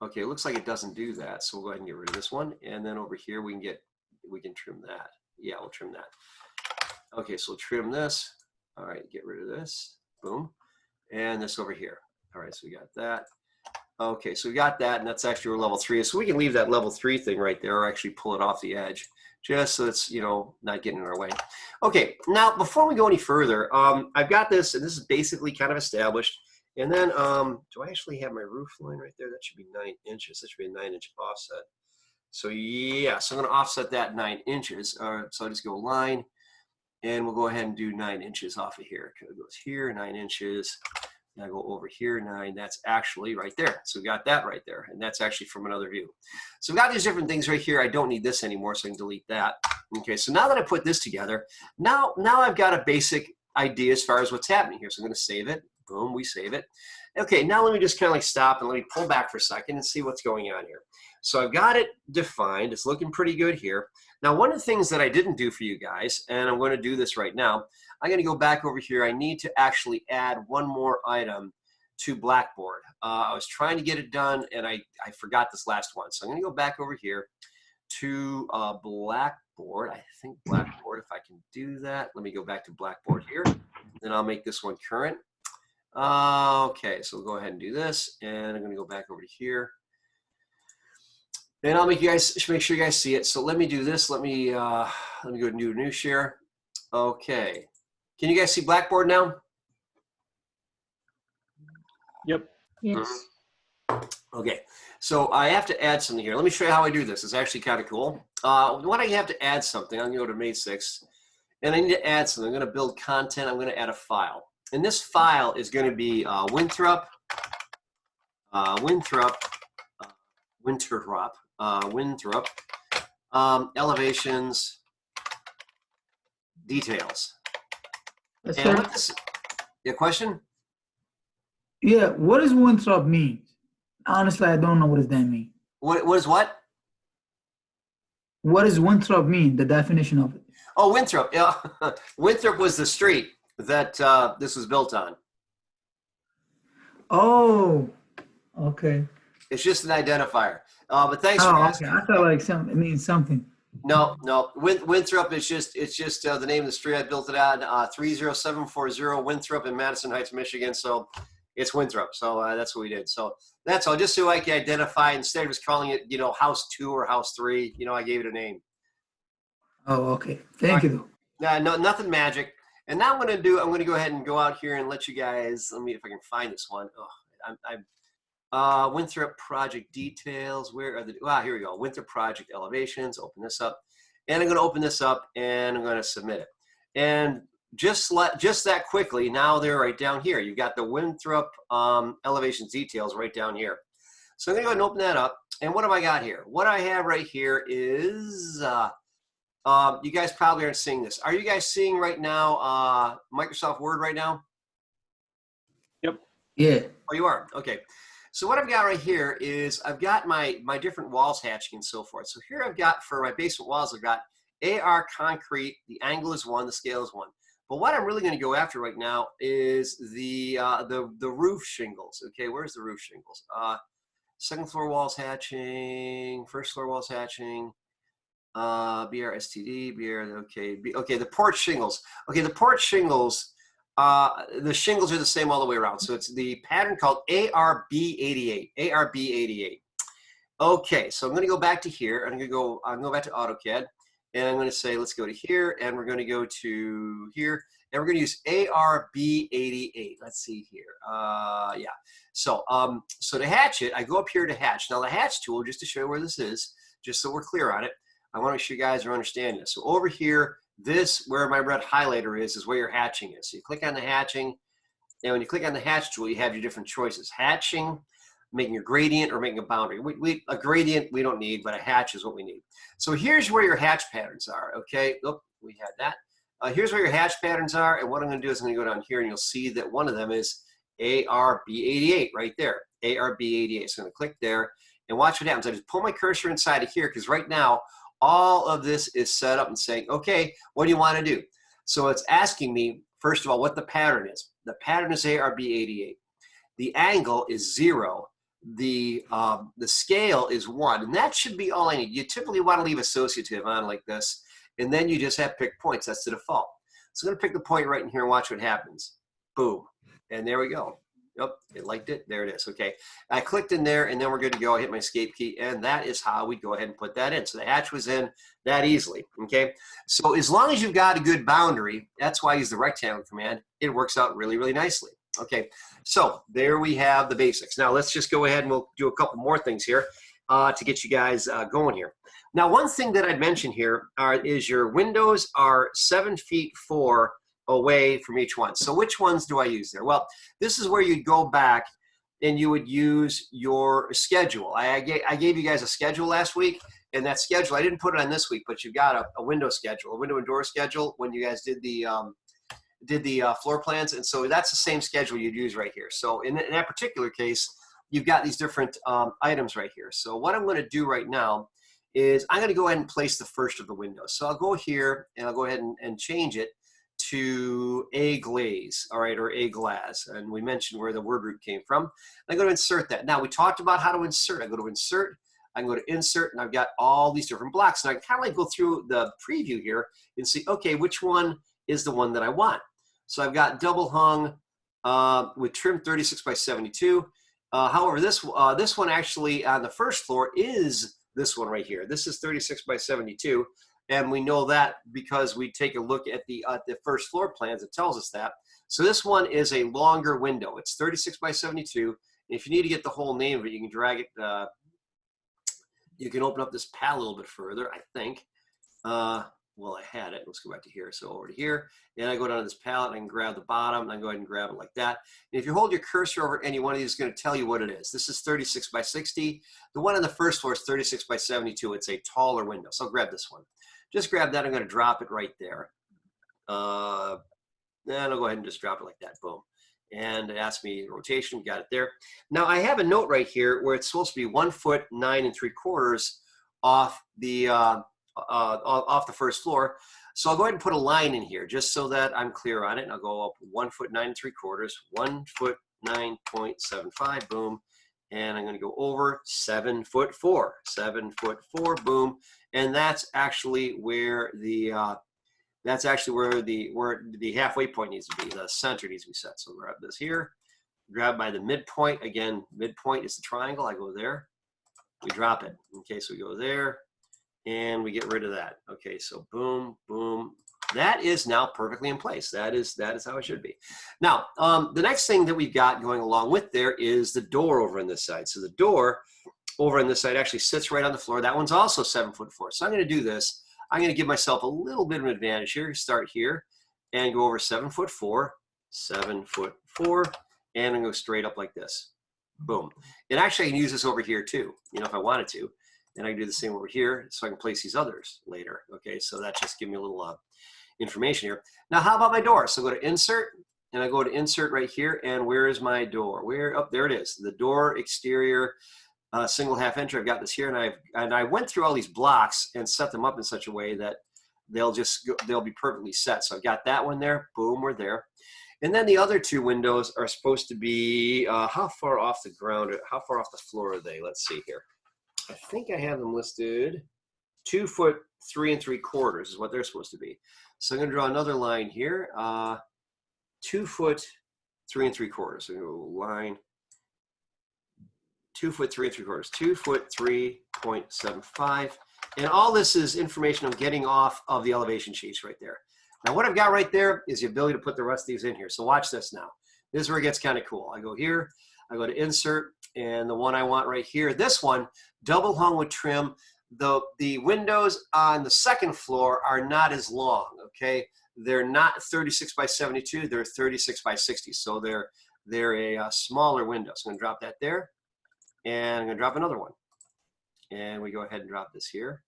Okay, it looks like it doesn't do that, so we'll go ahead and get rid of this one, and then over here we can trim that. Yeah, we'll trim that. Okay, so we'll trim this. All right, get rid of this. Boom, and this over here. All right, so we got that. Okay, so we got that, and that's actually where level 3 is. So we can leave that level 3 thing right there, or actually pull it off the edge, just so it's not getting in our way. Okay, now before we go any further, I've got this, and this is basically kind of established. And then, do I actually have my roof line right there? That should be 9 inches. That should be a 9-inch offset. So yeah, so I'm going to offset that 9 inches. So I'll just go line, and we'll go ahead and do 9 inches off of here. It goes here, 9 inches. Now go over here, 9. That's actually right there. So we got that right there, and that's actually from another view. So we've got these different things right here. I don't need this anymore, so I can delete that. Okay, so now that I put this together, now I've got a basic idea as far as what's happening here. So I'm going to save it. Boom, we save it. Okay, now let me just kind of like stop and let me pull back for a second and see what's going on here. So I've got it defined. It's looking pretty good here. Now, one of the things that I didn't do for you guys, and I'm going to do this right now, I'm going to go back over here. I need to actually add one more item to Blackboard. I was trying to get it done, and I forgot this last one. So I'm going to go back over here to Blackboard. I think Blackboard, if I can do that. Let me go back to Blackboard here. Then I'll make this one current. Okay, so we'll go ahead and do this, and I'm going to go back over to here, and I'll make sure you guys see it. So let me do this. Let me go and do a new share. Okay, can you guys see Blackboard now? Yep. Yes. Okay, so I have to add something here. Let me show you how I do this. It's actually kind of cool. When I have to add something, I'm going to go to May 6th, and I need to add something. I'm going to build content. I'm going to add a file. And this file is going to be Winthrop elevations details. Yes, And sir. what this, your question? Yeah, what does Winthrop mean? Honestly, I don't know what does that mean. What is what? What does Winthrop mean? The definition of it. Oh, Winthrop. Yeah. Winthrop was the street that this was built on. Oh, okay. It's just an identifier. But thanks for Oh, asking. okay. I felt like it means something. No. Winthrop is just the name of the street I built it on. 30740 Winthrop in Madison Heights, Michigan. So it's Winthrop. So that's what we did. So that's all. Just so I can identify instead of just calling it, House 2 or House 3. I gave it a name. Oh, okay. Thank you. No, nothing magic. And now I'm going to go ahead and go out here and let you guys, let me, if I can find this one. Winthrop project details. Where are the, here we go. Winthrop project elevations. Open this up. And I'm going to open this up and I'm going to submit it. And just that quickly, now they're right down here. You've got the Winthrop elevations details right down here. So I'm going to go ahead and open that up. And what have I got here? What I have right here is, you guys probably aren't seeing this. Are you guys seeing right now Microsoft Word right now? Yep. Yeah. Oh, you are? Okay. So what I've got right here is I've got my different walls hatching and so forth. So here I've got for my basement walls, I've got AR concrete. The angle is 1, the scale is 1. But what I'm really going to go after right now is the roof shingles. Okay, where's the roof shingles? Second floor walls hatching, first floor walls hatching. BRSTD, okay, the porch shingles. Okay, the porch shingles, the shingles are the same all the way around. So it's the pattern called ARB88, ARB88. Okay, so I'm going to go back to here. I'm going to go back to AutoCAD, and I'm going to say, let's go to here, and we're going to go to here, and we're going to use ARB88. Let's see here. Yeah. So to hatch it, I go up here to hatch. Now the hatch tool, just to show you where this is, just so we're clear on it, I want to make sure you guys are understanding this. So over here, where my red highlighter is where your hatching is. So you click on the hatching, and when you click on the hatch tool, you have your different choices. Hatching, making a gradient or making a boundary. A gradient we don't need, but a hatch is what we need. So here's where your hatch patterns are, okay? Oh, we had that. Here's where your hatch patterns are, and what I'm gonna do is I'm gonna go down here and you'll see that one of them is ARB88 right there, ARB88. So I'm gonna click there and watch what happens. I just pull my cursor inside of here because right now, all of this is set up and saying, okay, what do you wanna do? So it's asking me, first of all, what the pattern is. The pattern is ARB88. The angle is 0. The scale is 1, and that should be all I need. You typically want to leave associative on like this, and then you just have pick points. That's the default. So I'm going to pick the point right in here and watch what happens. Boom, and there we go. Yep, it liked it. There it is. Okay, I clicked in there, and then we're good to go. I hit my escape key, and that is how we go ahead and put that in. So the hatch was in that easily. Okay, so as long as you've got a good boundary, that's why I use the rectangle command. It works out really, really nicely. Okay, so there we have the basics. Now let's just go ahead and we'll do a couple more things here to get you guys going here. Now, one thing that I'd mention here is your windows are 7 feet 4 away from each one. So which ones do I use there? Well, this is where you'd go back and you would use your schedule. I gave you guys a schedule last week, and that schedule, I didn't put it on this week, but you've got a window schedule, a window and door schedule when you guys did the floor plans, and so that's the same schedule you'd use right here. So in that particular case, you've got these different items right here. So what I'm going to do right now is I'm going to go ahead and place the first of the windows. So I'll go here and I'll go ahead and change it to a glaze, all right, or a glass. And we mentioned where the word root came from. I'm going to insert that. Now we talked about how to insert. I go to insert, I can go to insert, and I've got all these different blocks. And I can kind of like go through the preview here and see, okay, which one is the one that I want. So I've got double hung with trim 36 by 72. However, this one actually on the first floor is this one right here. This is 36 by 72. And we know that because we take a look at the first floor plans, it tells us that. So this one is a longer window. It's 36 by 72. And if you need to get the whole name of it, you can drag it. You can open up this palette a little bit further, I think. Well, I had it. Let's go back to here. So over to here, and I go down to this palette, and I can grab the bottom, and I go ahead and grab it like that. And if you hold your cursor over any one of these, it's going to tell you what it is. This is 36 by 60. The one on the first floor is 36 by 72. It's a taller window. So I'll grab this one. Just grab that. I'm going to drop it right there. Then I'll go ahead and just drop it like that. Boom. And it asks me rotation. We got it there. Now I have a note right here where it's supposed to be 1 foot 9 3/4 off the off the first floor. So I'll go ahead and put a line in here just so that I'm clear on it. And I'll go up 1 foot 9 3/4, 1 foot 9.75, boom. And I'm going to go over 7 foot 4, 7 foot 4, boom. And that's actually where the halfway point needs to be. The center needs to be set. So grab this here, grab by the midpoint. Again, midpoint is the triangle. I go there, we drop it. Okay, so we go there, and we get rid of that. Okay, so boom, boom. That is now perfectly in place. That is how it should be. Now, the next thing that we've got going along with there is the door over on this side. So the door over on this side actually sits right on the floor. That one's also 7 foot 4. So I'm going to do this. I'm going to give myself a little bit of an advantage here. Start here and go over 7 foot 4, 7 foot 4, and I'm going to go straight up like this. Boom. And actually, I can use this over here too, you know, if I wanted to. And I can do the same over here, so I can place these others later. Okay, so that just gives me a little information here. Now, how about my door? So go to Insert, and I go to Insert right here, and where is my door? Where? Oh, there it is. The door exterior single half entry. I've got this here, and I went through all these blocks and set them up in such a way that they'll be perfectly set. So I've got that one there. Boom, we're there. And then the other two windows are supposed to be how far off the ground? How far off the floor are they? Let's see here. I think I have them listed 2 foot 3 3/4 is what they're supposed to be. So I'm going to draw another line here. 2 foot 3 3/4. So go line 2 foot 3 3/4. 2 foot 3.75. And all this is information I'm getting off of the elevation sheets right there. Now what I've got right there is the ability to put the rest of these in here. So watch this now. This is where it gets kind of cool. I go here, I go to Insert, and the one I want right here, this one, double hung with trim. The windows on the second floor are not as long, okay? They're not 36 by 72, they're 36 by 60. So they're a smaller window. So I'm gonna drop that there. and I'm gonna drop another one. And we go ahead and drop this here,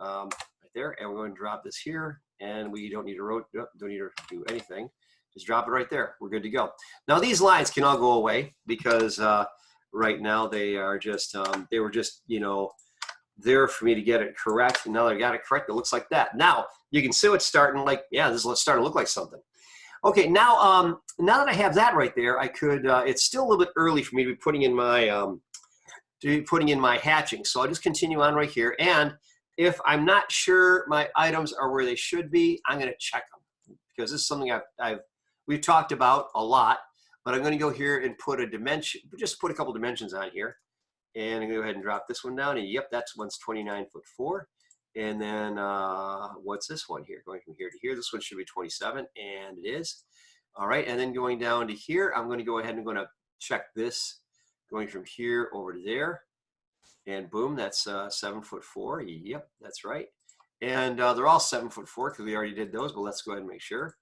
right there, and we're going to drop this here, and we don't need to do anything. Just drop it right there. We're good to go. Now these lines can all go away because right now they are just they were just, you know, there for me to get it correct. And now that I got it correct, it looks like that. Now you can see it's starting like, yeah, this is starting to look like something. Okay, now now that I have that right there, I could. It's still a little bit early for me to be putting in my hatching, so I'll just continue on right here. And if I'm not sure my items are where they should be, I'm going to check them because this is something we've talked about a lot. But I'm going to go here and put a dimension, just put a couple dimensions on here, and I'm going to go ahead and drop this one down. And yep, that's one's 29'4". And then what's this one here? Going from here to here, this one should be 27, and it is. All right, and then going down to here, I'm going to go ahead and I'm going to check this, going from here over to there, and boom, that's 7'4". Yep, that's right. And they're all 7'4" because we already did those, but let's go ahead and make sure.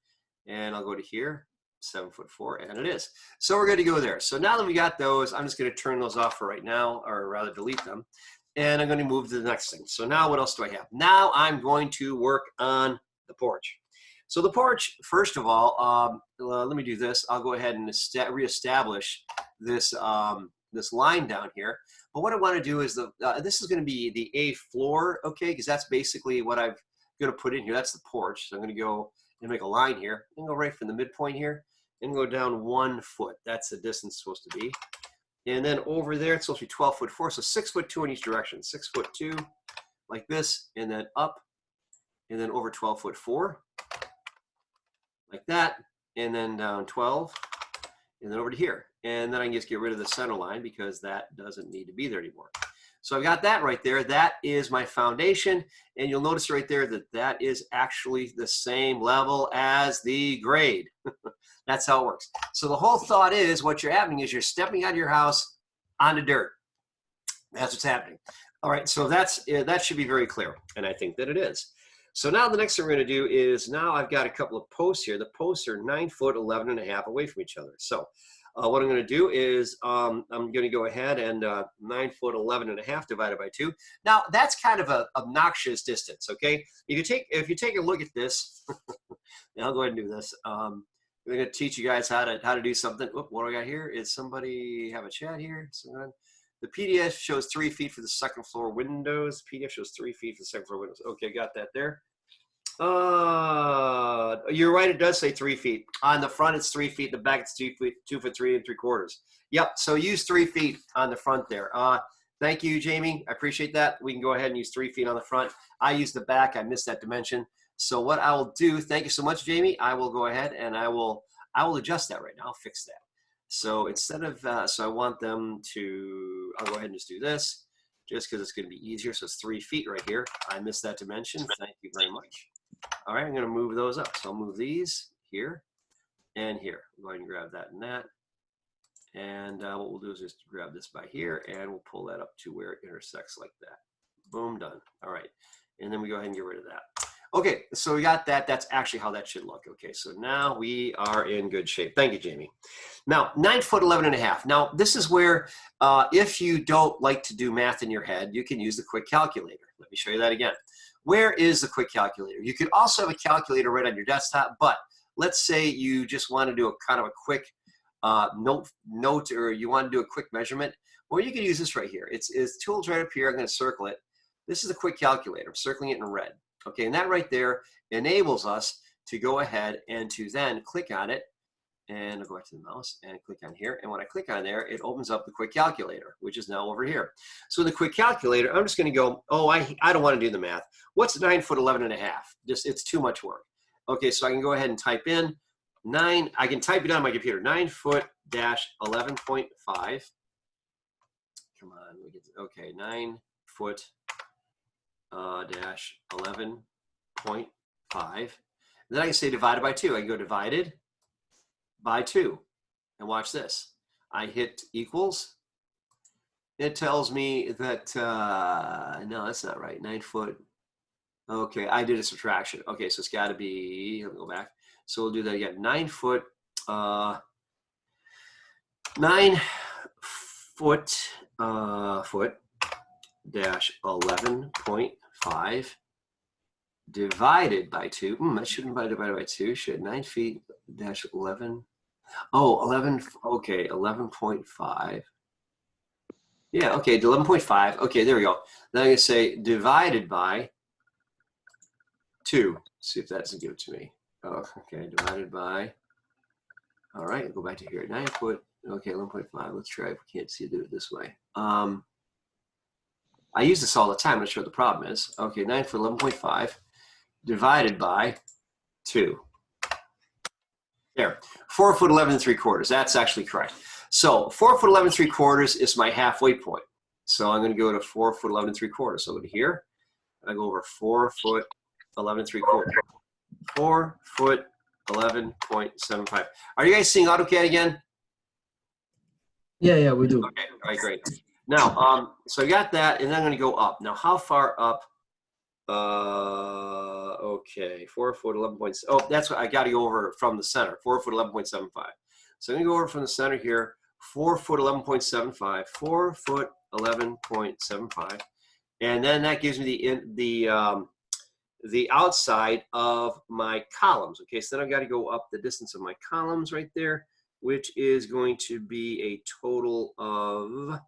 And I'll go to here, 7'4", and it is. So we're good to go there. So now that we got those, I'm just going to turn those off for right now, or rather delete them. And I'm going to move to the next thing. So now what else do I have? Now I'm going to work on the porch. So the porch, first of all, let me do this. I'll go ahead and reestablish this this line down here. But what I want to do is this is going to be the A floor, okay? Because that's basically what I'm going to put in here. That's the porch. So I'm going to go and make a line here and go right from the midpoint here and go down 1 foot. That's the distance it's supposed to be. And then over there, it's supposed to be 12'4", so 6'2" in each direction. 6'2", like this, and then up, and then over 12'4", like that, and then down 12, and then over to here. And then I can just get rid of the center line because that doesn't need to be there anymore. So I've got that right there. That is my foundation, and you'll notice right there that that is actually the same level as the grade. That's how it works. So the whole thought is what you're happening is you're stepping out of your house onto dirt. That's what's happening. All right, so that should be very clear, and I think that it is. So now the next thing we're going to do is now I've got a couple of posts here. The posts are 9 foot 11.5 away from each other. So what I'm going to do is I'm going to go ahead and 9 foot 11.5 divided by 2. Now that's kind of an obnoxious distance. Okay, if you take a look at this, I'll go ahead and do this. We're going to teach you guys how to do something. Oop, what do I got here? Is somebody have a chat here? The PDF shows 3 feet for the second floor windows. PDF shows 3 feet for the second floor windows. Okay, got that there. You're right. It does say 3 feet. On the front, it's 3 feet. The back, it's 2 feet, 2 foot 3 3/4. Yep. So use 3 feet on the front there. Thank you, Jamie. I appreciate that. We can go ahead and use 3 feet on the front. I use the back. I missed that dimension. So what I will do, thank you so much, Jamie. I will go ahead and I will adjust that right now. I'll fix that. So instead of, so I want them to, I'll go ahead and just do this just because it's going to be easier. So it's 3 feet right here. I missed that dimension. Thank you very much. All right, I'm going to move those up. So I'll move these here and here. Go ahead and grab that and that. And what we'll do is just grab this by here and we'll pull that up to where it intersects like that. Boom, done. All right. And then we go ahead and get rid of that. Okay, so we got that. That's actually how that should look. Okay, so now we are in good shape. Thank you, Jamie. Now, 9 foot 11.5. Now, this is where if you don't like to do math in your head, you can use the quick calculator. Let me show you that again. Where is the quick calculator? You could also have a calculator right on your desktop, but let's say you just want to do a kind of a quick note, or you want to do a quick measurement. Well, you can use this right here. It's tools right up here. I'm going to circle it. This is the quick calculator. I'm circling it in red. Okay, and that right there enables us to go ahead and to then click on it, and I'll go back to the mouse and click on here. And when I click on there, it opens up the quick calculator, which is now over here. So the quick calculator, I'm just going to go, oh, I don't want to do the math. What's 9 foot 11.5? Just, it's too much work. Okay, so I can go ahead and type in 9. I can type it on my computer. 9 foot dash 11.5. Come on, okay, 9 foot dash 11.5. Then I can say divided by 2. I can go divided by 2. And watch this. I hit equals. It tells me that, no, that's not right. 9 foot. Okay, I did a subtraction. Okay, so it's got to be, let me go back. So we'll do that again. 9 foot, 9 foot foot dash 11.5 divided by 2. That shouldn't be divided by 2. Should 9 feet dash 11. Oh, 11. Okay, 11.5. Yeah, okay, 11.5. Okay, there we go. Then I'm going to say divided by 2. See if that doesn't give it to me. Oh, okay, divided by. All right, go back to here. 9 foot. Okay, 11.5. Let's try if we can't see do it this way. I use this all the time. I'm not sure what the problem is. Okay, 9 foot 11.5 divided by 2. There, 4 foot 11.75. That's actually correct. So 4 foot 11.75 is my halfway point. So I'm going to go to 4 foot 11.75. So I'll go to here. I go over 4 foot 11.75. 4 foot 11.75. Are you guys seeing AutoCAD again? Yeah, we do. Okay, all right, great. Now, so I got that, and then I'm going to go up. Now, how far up? Okay, 4 foot 11. Oh, that's what I got to go over from the center. 4 foot 11.75. So I'm going to go over from the center here. 4 foot 11.75. 4 foot 11.75, and then that gives me the outside of my columns. Okay, so then I've got to go up the distance of my columns right there, which is going to be a total of,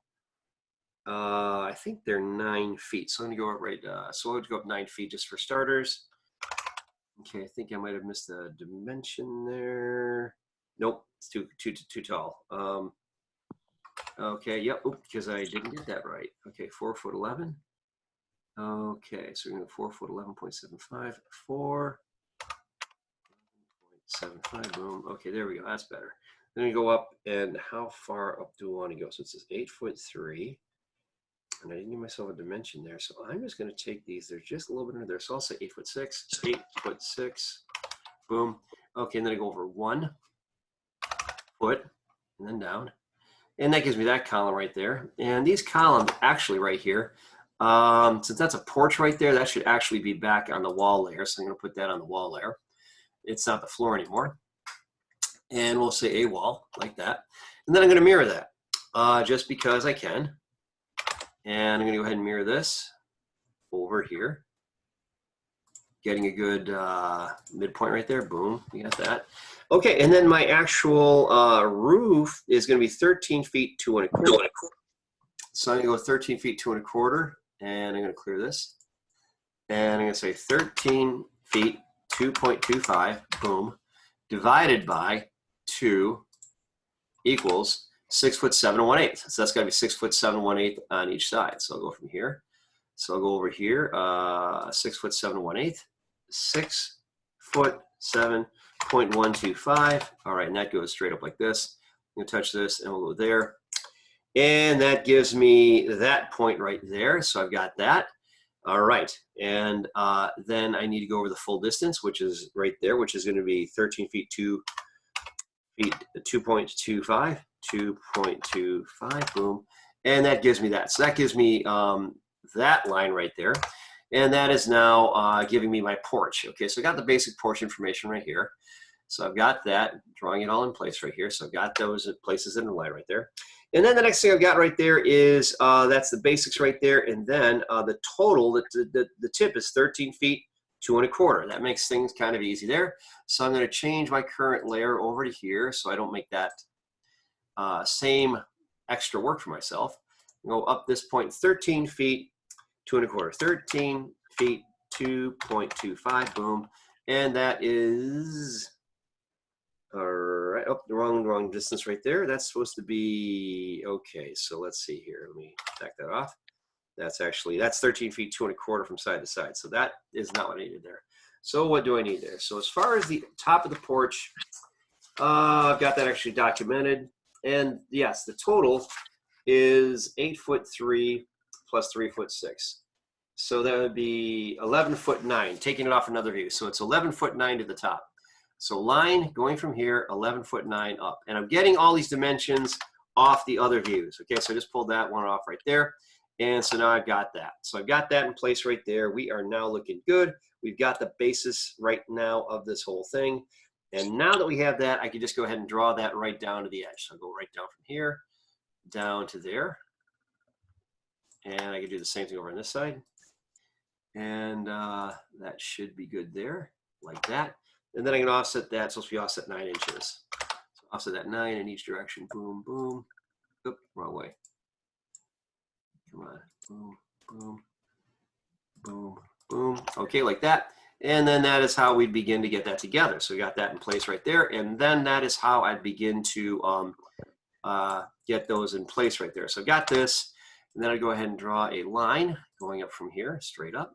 I think they're 9 feet. So I'm going to go up right, so I would go up 9 feet just for starters. Okay, I think I might have missed a dimension there. Nope, it's too tall. Okay, yep, because I didn't get that right. Okay, 4 foot 11. Okay, so we're going to 4 foot 11.75, 4.75, boom. Okay, there we go. That's better. Then we go up, and how far up do I want to go? So it says 8'3", and I didn't give myself a dimension there. So I'm just going to take these. They're just a little bit under there. So I'll say 8'6", 8'6", boom. Okay, and then I go over 1 foot, and then down. And that gives me that column right there. And these columns actually right here, since that's a porch right there, that should actually be back on the wall layer. So I'm going to put that on the wall layer. It's not the floor anymore. And we'll say a wall like that. And then I'm going to mirror that just because I can. And I'm going to go ahead and mirror this over here. Getting a good midpoint right there. Boom, you got that. Okay, and then my actual roof is going to be 13 feet 2 1/4. So I'm going to go 13 feet 2 1/4, and I'm going to clear this. And I'm going to say 13 feet 2.25, boom, divided by 2 equals 6 foot 7 1/8. So that's got to be 6 foot 7 1/8 on each side. So I'll go from here. So I'll go over here, 6 foot 7 1/8, 6 foot 7.125. All right, and that goes straight up like this. I'm going to touch this, and we'll go there. And that gives me that point right there. So I've got that. All right, and then I need to go over the full distance, which is right there, which is going to be 13 feet 2.25, 2.25, boom. And that gives me that. So that gives me that line right there. And that is now giving me my porch. Okay, so I got the basic porch information right here. So I've got that, drawing it all in place right here. So I've got those places in the line right there. And then the next thing I've got right there is, that's the basics right there. And then the total, the tip is 13 feet 2 1/4. That makes things kind of easy there. So I'm going to change my current layer over to here so I don't make that same extra work for myself. Go up this point, 13 feet 2 1/4, 13 feet 2.25, boom. And that is, all right, oh, the wrong distance right there. That's supposed to be, okay, so let's see here. Let me back that off. That's 13 feet 2 1/4 from side to side. So that is not what I needed there. So what do I need there? So as far as the top of the porch, I've got that actually documented. And yes, the total is 8'3" plus 3'6". So that would be 11'9", taking it off another view. So it's 11'9" to the top. So line going from here, 11'9" up. And I'm getting all these dimensions off the other views. Okay, so I just pulled that one off right there. And so now I've got that. So I've got that in place right there. We are now looking good. We've got the basis right now of this whole thing. And now that we have that, I can just go ahead and draw that right down to the edge. So I'll go right down from here, down to there. I can do the same thing over on this side. And that should be good there, like that. And then I can offset that. It's supposed to be offset 9 inches. So offset that 9 in each direction. Boom, boom. Oop, wrong way. Come on. Boom, boom, boom, boom. Okay, like that. And then that is how we begin to get that together. So we got that in place right there. And then that is how I begin to get those in place right there. So I've got this. And then I go ahead and draw a line going up from here, straight up.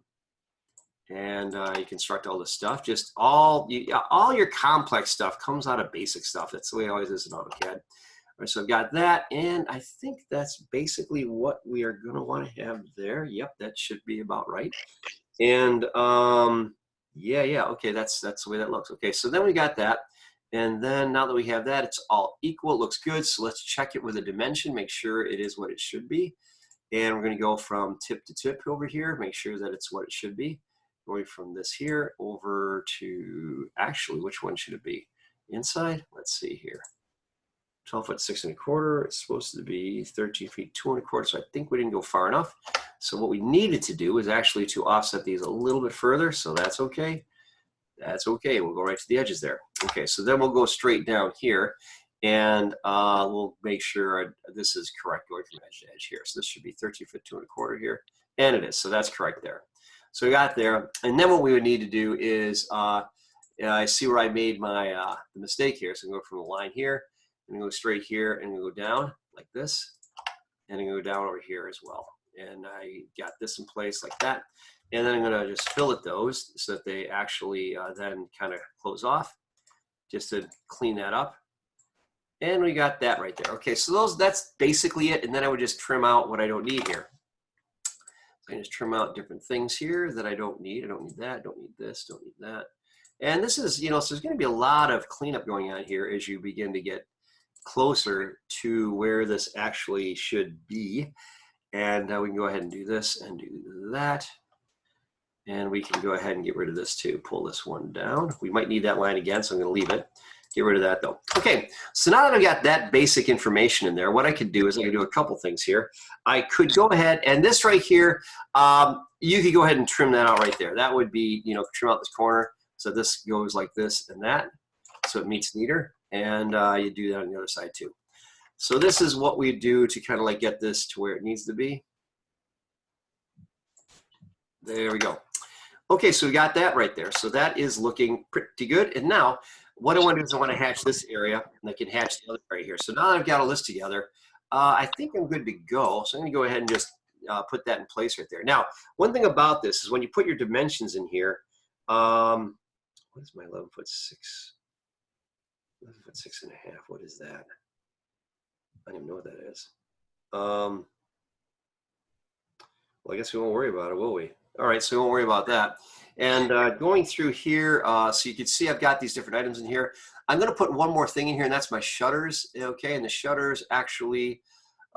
And you construct all this stuff. Just all your complex stuff comes out of basic stuff. That's the way it always is in AutoCAD. All right, so I've got that, and I think that's basically what we are going to want to have there. Yep, that should be about right. And yeah, okay, that's the way that looks. Okay, so then we got that, and then now that we have that, it's all equal. It looks good. So let's check it with a dimension, make sure it is what it should be. And we're going to go from tip to tip over here, make sure that it's what it should be. Going from this here over to, actually, which one should it be? Inside? Let's see here. 12 foot 6 1/4. It's supposed to be 13 feet 2 1/4. So I think we didn't go far enough. So what we needed to do is actually to offset these a little bit further. So that's okay. That's okay. We'll go right to the edges there. Okay, so then we'll go straight down here, and we'll make sure this is correct going from edge to edge here. So this should be 13 foot 2 1/4 here, and it is. So that's correct there. So we got there, and then what we would need to do is, I see where I made my the mistake here. So I'm going to go from the line here, and go straight here, and go down like this, and go down over here as well. And I got this in place like that, and then I'm going to just fillet those so that they actually then kind of close off, just to clean that up. And we got that right there. Okay, so that's basically it, and then I would just trim out what I don't need here. I just trim out different things here that I don't need. I don't need that, don't need this, don't need that. And this is, so there's going to be a lot of cleanup going on here as you begin to get closer to where this actually should be. And we can go ahead and do this and do that. And we can go ahead and get rid of this too. Pull this one down. We might need that line again, so I'm going to leave it. Get rid of that though. Okay, so now that I've got that basic information in there, what I could do is I could do a couple things here. I could go ahead, and this right here, you could go ahead and trim that out right there. That would be, trim out this corner. So this goes like this and that, so it meets neater. And you do that on the other side too. So this is what we do to kind of like get this to where it needs to be. There we go. Okay, so we got that right there. So that is looking pretty good. And now, what I want to do is I want to hatch this area, and I can hatch the other area here. So now that I've got all this together, I think I'm good to go. So I'm going to go ahead and just put that in place right there. Now, one thing about this is when you put your dimensions in here, what is my 11 foot 6? 11 foot 6 1/2. What is that? I don't even know what that is. Well, I guess we won't worry about it, will we? All right, so we won't worry about that. And going through here, so you can see I've got these different items in here. I'm going to put one more thing in here, and that's my shutters. Okay, and the shutters actually,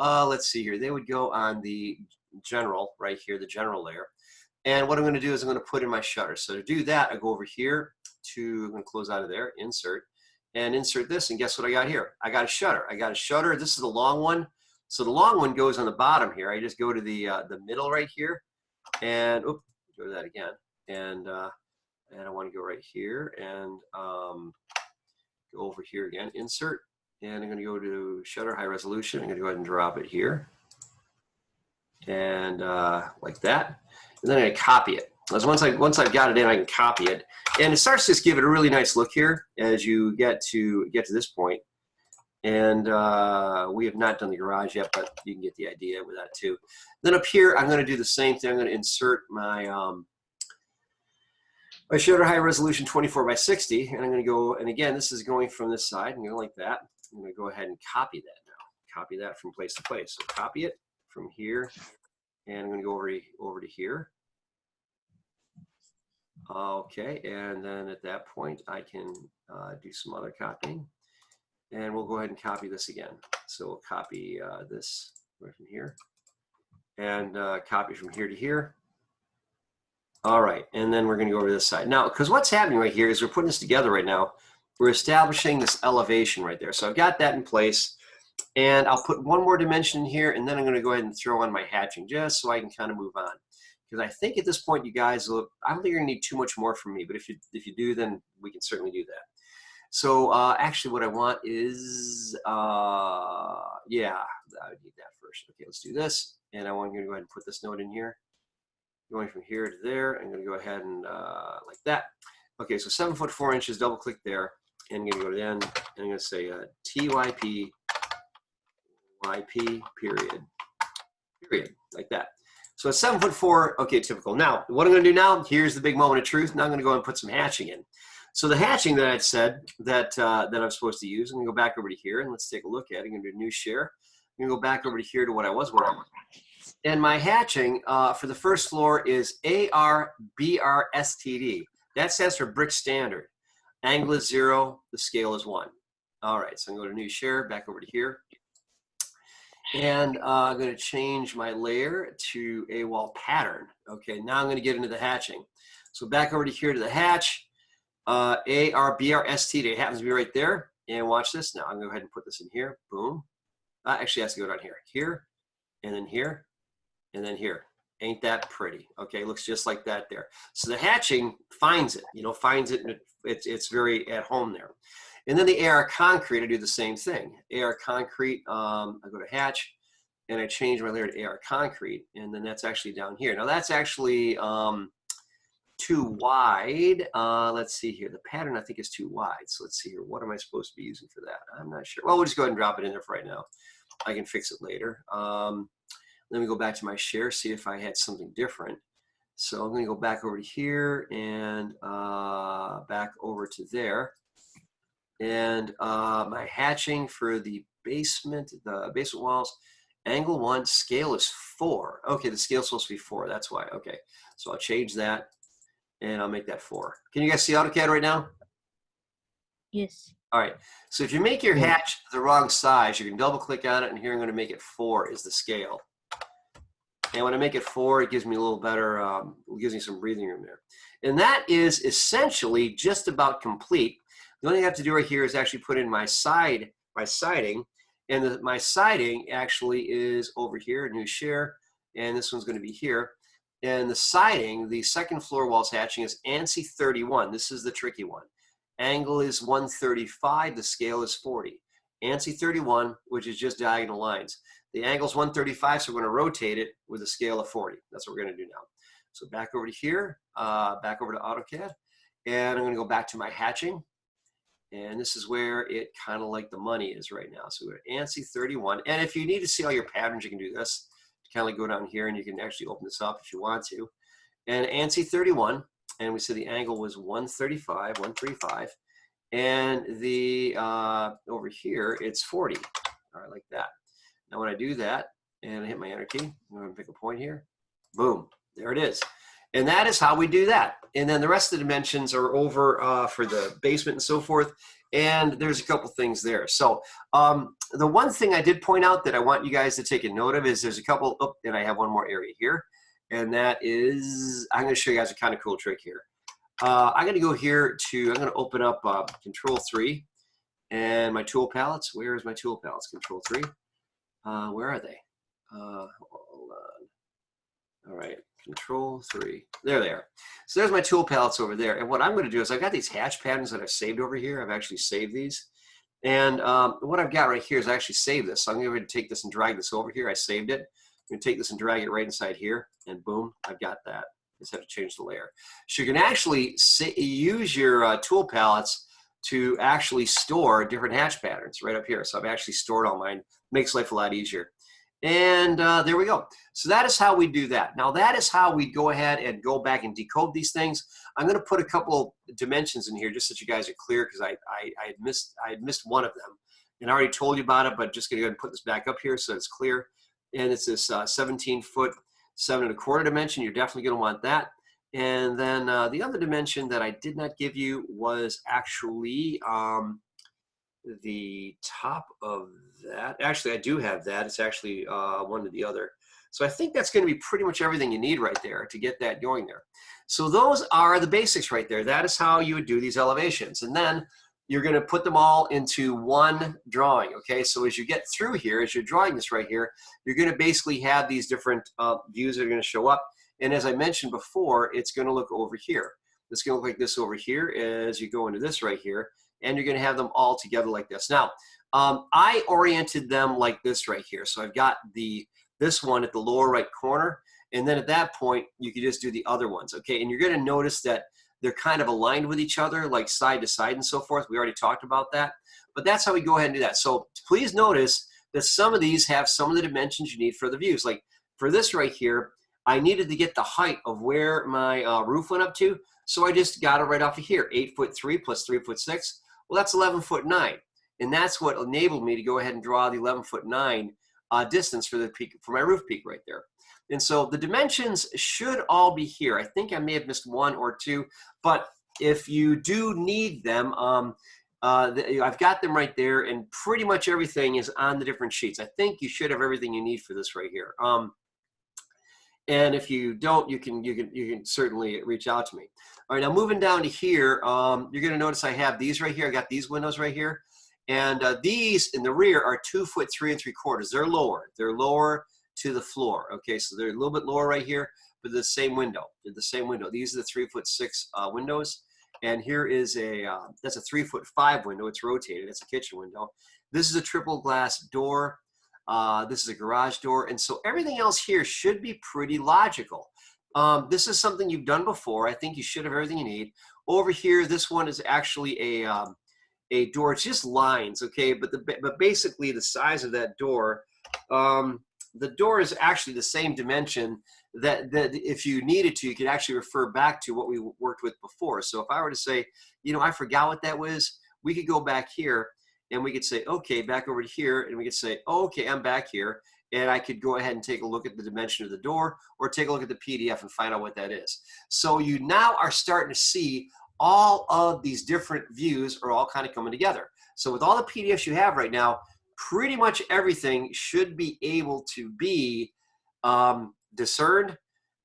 let's see here. They would go on the general right here, the general layer. And what I'm going to do is I'm going to put in my shutters. So to do that, I go over here to, I'm going to close out of there, insert, and insert this. And guess what I got here? I got a shutter. I got a shutter. This is the long one. So the long one goes on the bottom here. I just go to the middle right here, and oops, go to that again. And I want to go right here and go over here again, insert, and I'm going to go to shutter high resolution. I'm going to go ahead and drop it here, and like that. And then I'm going to copy it. As once I've got it in, I can copy it, and it starts to just give it a really nice look here as you get to this point. And we have not done the garage yet, but you can get the idea with that too. Then up here, I'm going to do the same thing. I'm going to insert my my shutter high resolution 24 by 60, and I'm going to go, and again, this is going from this side, and go like that. I'm going to go ahead and copy that now. Copy that from place to place. So copy it from here, and I'm going to go over to here. Okay, and then at that point, I can do some other copying. And we'll go ahead and copy this again. So we'll copy this right from here, and copy from here to here. All right, and then we're going to go over to this side. Now, because what's happening right here is we're putting this together right now. We're establishing this elevation right there. So I've got that in place. And I'll put one more dimension here, and then I'm going to go ahead and throw on my hatching just so I can kind of move on. Because I think at this point, you guys, I don't think you're going to need too much more from me, but if you do, then we can certainly do that. So actually what I want is, yeah, I would need that first. Okay, let's do this. And I'm going to go ahead and put this node in here. Going from here to there, I'm going to go ahead and like that. Okay, so 7 foot 4 inches, double click there. And I'm going to go to the end, and I'm going to say TYP, YP, period, like that. So it's 7 foot 4, okay, typical. Now, what I'm going to do now, here's the big moment of truth. Now I'm going to go and put some hatching in. So the hatching that I'd said that I'm supposed to use, I'm going to go back over to here, and let's take a look at it. I'm going to do new share. I'm going to go back over to here to what I was working on. And my hatching for the first floor is ARBRSTD. That stands for brick standard. Angle is 0, the scale is 1. All right, so I'm going to go to new share, back over to here. And I'm going to change my layer to a wall pattern. Okay, now I'm going to get into the hatching. So back over to here to the hatch, ARBRSTD. It happens to be right there. And watch this now. I'm going to go ahead and put this in here. Boom. Actually, it has to go down here. Here, and then here, and then here. Ain't that pretty? Okay, looks just like that there. So the hatching finds it, finds it, and it's very at home there. And then the AR concrete, I do the same thing. AR concrete, I go to hatch, and I change my layer to AR concrete, and then that's actually down here. Now that's actually too wide. Let's see here. The pattern I think is too wide. So let's see here. What am I supposed to be using for that? I'm not sure. Well, we'll just go ahead and drop it in there for right now. I can fix it later. Let me go back to my share, see if I had something different. So I'm going to go back over to here and back over to there. And my hatching for the basement walls, angle 1, scale is 4. Okay, the scale's supposed to be 4. That's why. Okay, so I'll change that, and I'll make that 4. Can you guys see AutoCAD right now? Yes. All right, so if you make your hatch the wrong size, you can double click on it, and here I'm going to make it 4 is the scale. And when I make it 4, it gives me a little better, it gives me some breathing room there. And that is essentially just about complete. The only thing I have to do right here is actually put in my siding, and my siding actually is over here, new share, and this one's going to be here. And the siding, the second floor walls hatching is ANSI 31. This is the tricky one. Angle is 135, the scale is 40. ANSI 31, which is just diagonal lines. The angle is 135, so we're going to rotate it with a scale of 40. That's what we're going to do now. So back over to here, back over to AutoCAD, and I'm going to go back to my hatching. And this is where it kind of like the money is right now. So we're at ANSI 31. And if you need to see all your patterns, you can do this. Kind of like go down here, and you can actually open this up if you want to. And ANSI 31, and we said the angle was 135, and the over here it's 40. All right, like that. Now when I do that and I hit my enter key, I'm going to pick a point here. Boom, there it is. And that is how we do that. And then the rest of the dimensions are over for the basement and so forth. And there's a couple things there. So the one thing I did point out that I want you guys to take a note of is there's a couple, oh, and I have one more area here. And that is, I'm going to show you guys a kind of cool trick here. I'm going to go here to, I'm going to open up Control 3 and my tool palettes. Where is my tool palettes? Control 3. Where are they? Hold on. All right, Control 3. There they are. So there's my tool palettes over there. And what I'm going to do is I've got these hatch patterns that I've saved over here. I've actually saved these. And what I've got right here is I actually saved this. So I'm going to take this and drag this over here. I saved it. I'm going to take this and drag it right inside here. And boom, I've got that. Just have to change the layer. So you can actually use your tool palettes to actually store different hatch patterns right up here. So I've actually stored all mine. Makes life a lot easier. And there we go. So that is how we do that. Now that is how we go ahead and go back and decode these things. I'm going to put a couple dimensions in here just so that you guys are clear, because I had missed one of them. And I already told you about it, but just going to go ahead and put this back up here so it's clear. And it's this 17 foot 7 1/4 dimension. You're definitely going to want that. And then the other dimension that I did not give you was actually the top of that. Actually, I do have that. It's actually one to the other. So I think that's going to be pretty much everything you need right there to get that going there. So those are the basics right there. That is how you would do these elevations. And then you're going to put them all into one drawing, okay? So as you get through here, as you're drawing this right here, you're going to basically have these different views that are going to show up. And as I mentioned before, it's going to look over here. It's going to look like this over here as you go into this right here, and you're going to have them all together like this. Now, I oriented them like this right here. So I've got this one at the lower right corner, and then at that point, you can just do the other ones, okay? And you're going to notice that they're kind of aligned with each other, like side to side and so forth. We already talked about that, but that's how we go ahead and do that. So please notice that some of these have some of the dimensions you need for the views. Like for this right here, I needed to get the height of where my roof went up to, so I just got it right off of here, 8'3" plus 3'6". Well, that's 11'9", and that's what enabled me to go ahead and draw the 11'9" distance for the peak, for my roof peak right there. And so the dimensions should all be here. I think I may have missed one or two, but if you do need them, I've got them right there, and pretty much everything is on the different sheets. I think you should have everything you need for this right here. And if you don't, you can certainly reach out to me. All right, now moving down to here, you're going to notice I have these right here. I got these windows right here, and these in the rear are 2'3" 3/4". They're lower. They're lower to the floor. Okay, so they're a little bit lower right here, but the same window. They're the same window. These are the 3'6" windows, and here is that's a 3'5" window. It's rotated. It's a kitchen window. This is a triple glass door. This is a garage door, and so everything else here should be pretty logical. This is something you've done before. I think you should have everything you need. Over here, this one is actually a door. It's just lines, okay? But basically the size of that door, the door is actually the same dimension that if you needed to, you could actually refer back to what we worked with before. So if I were to say, you know, I forgot what that was, we could go back here and we could say, okay, back over to here, and we could say, oh, okay, I'm back here, and I could go ahead and take a look at the dimension of the door, or take a look at the PDF and find out what that is. So you now are starting to see all of these different views are all kind of coming together. So with all the PDFs you have right now, pretty much everything should be able to be discerned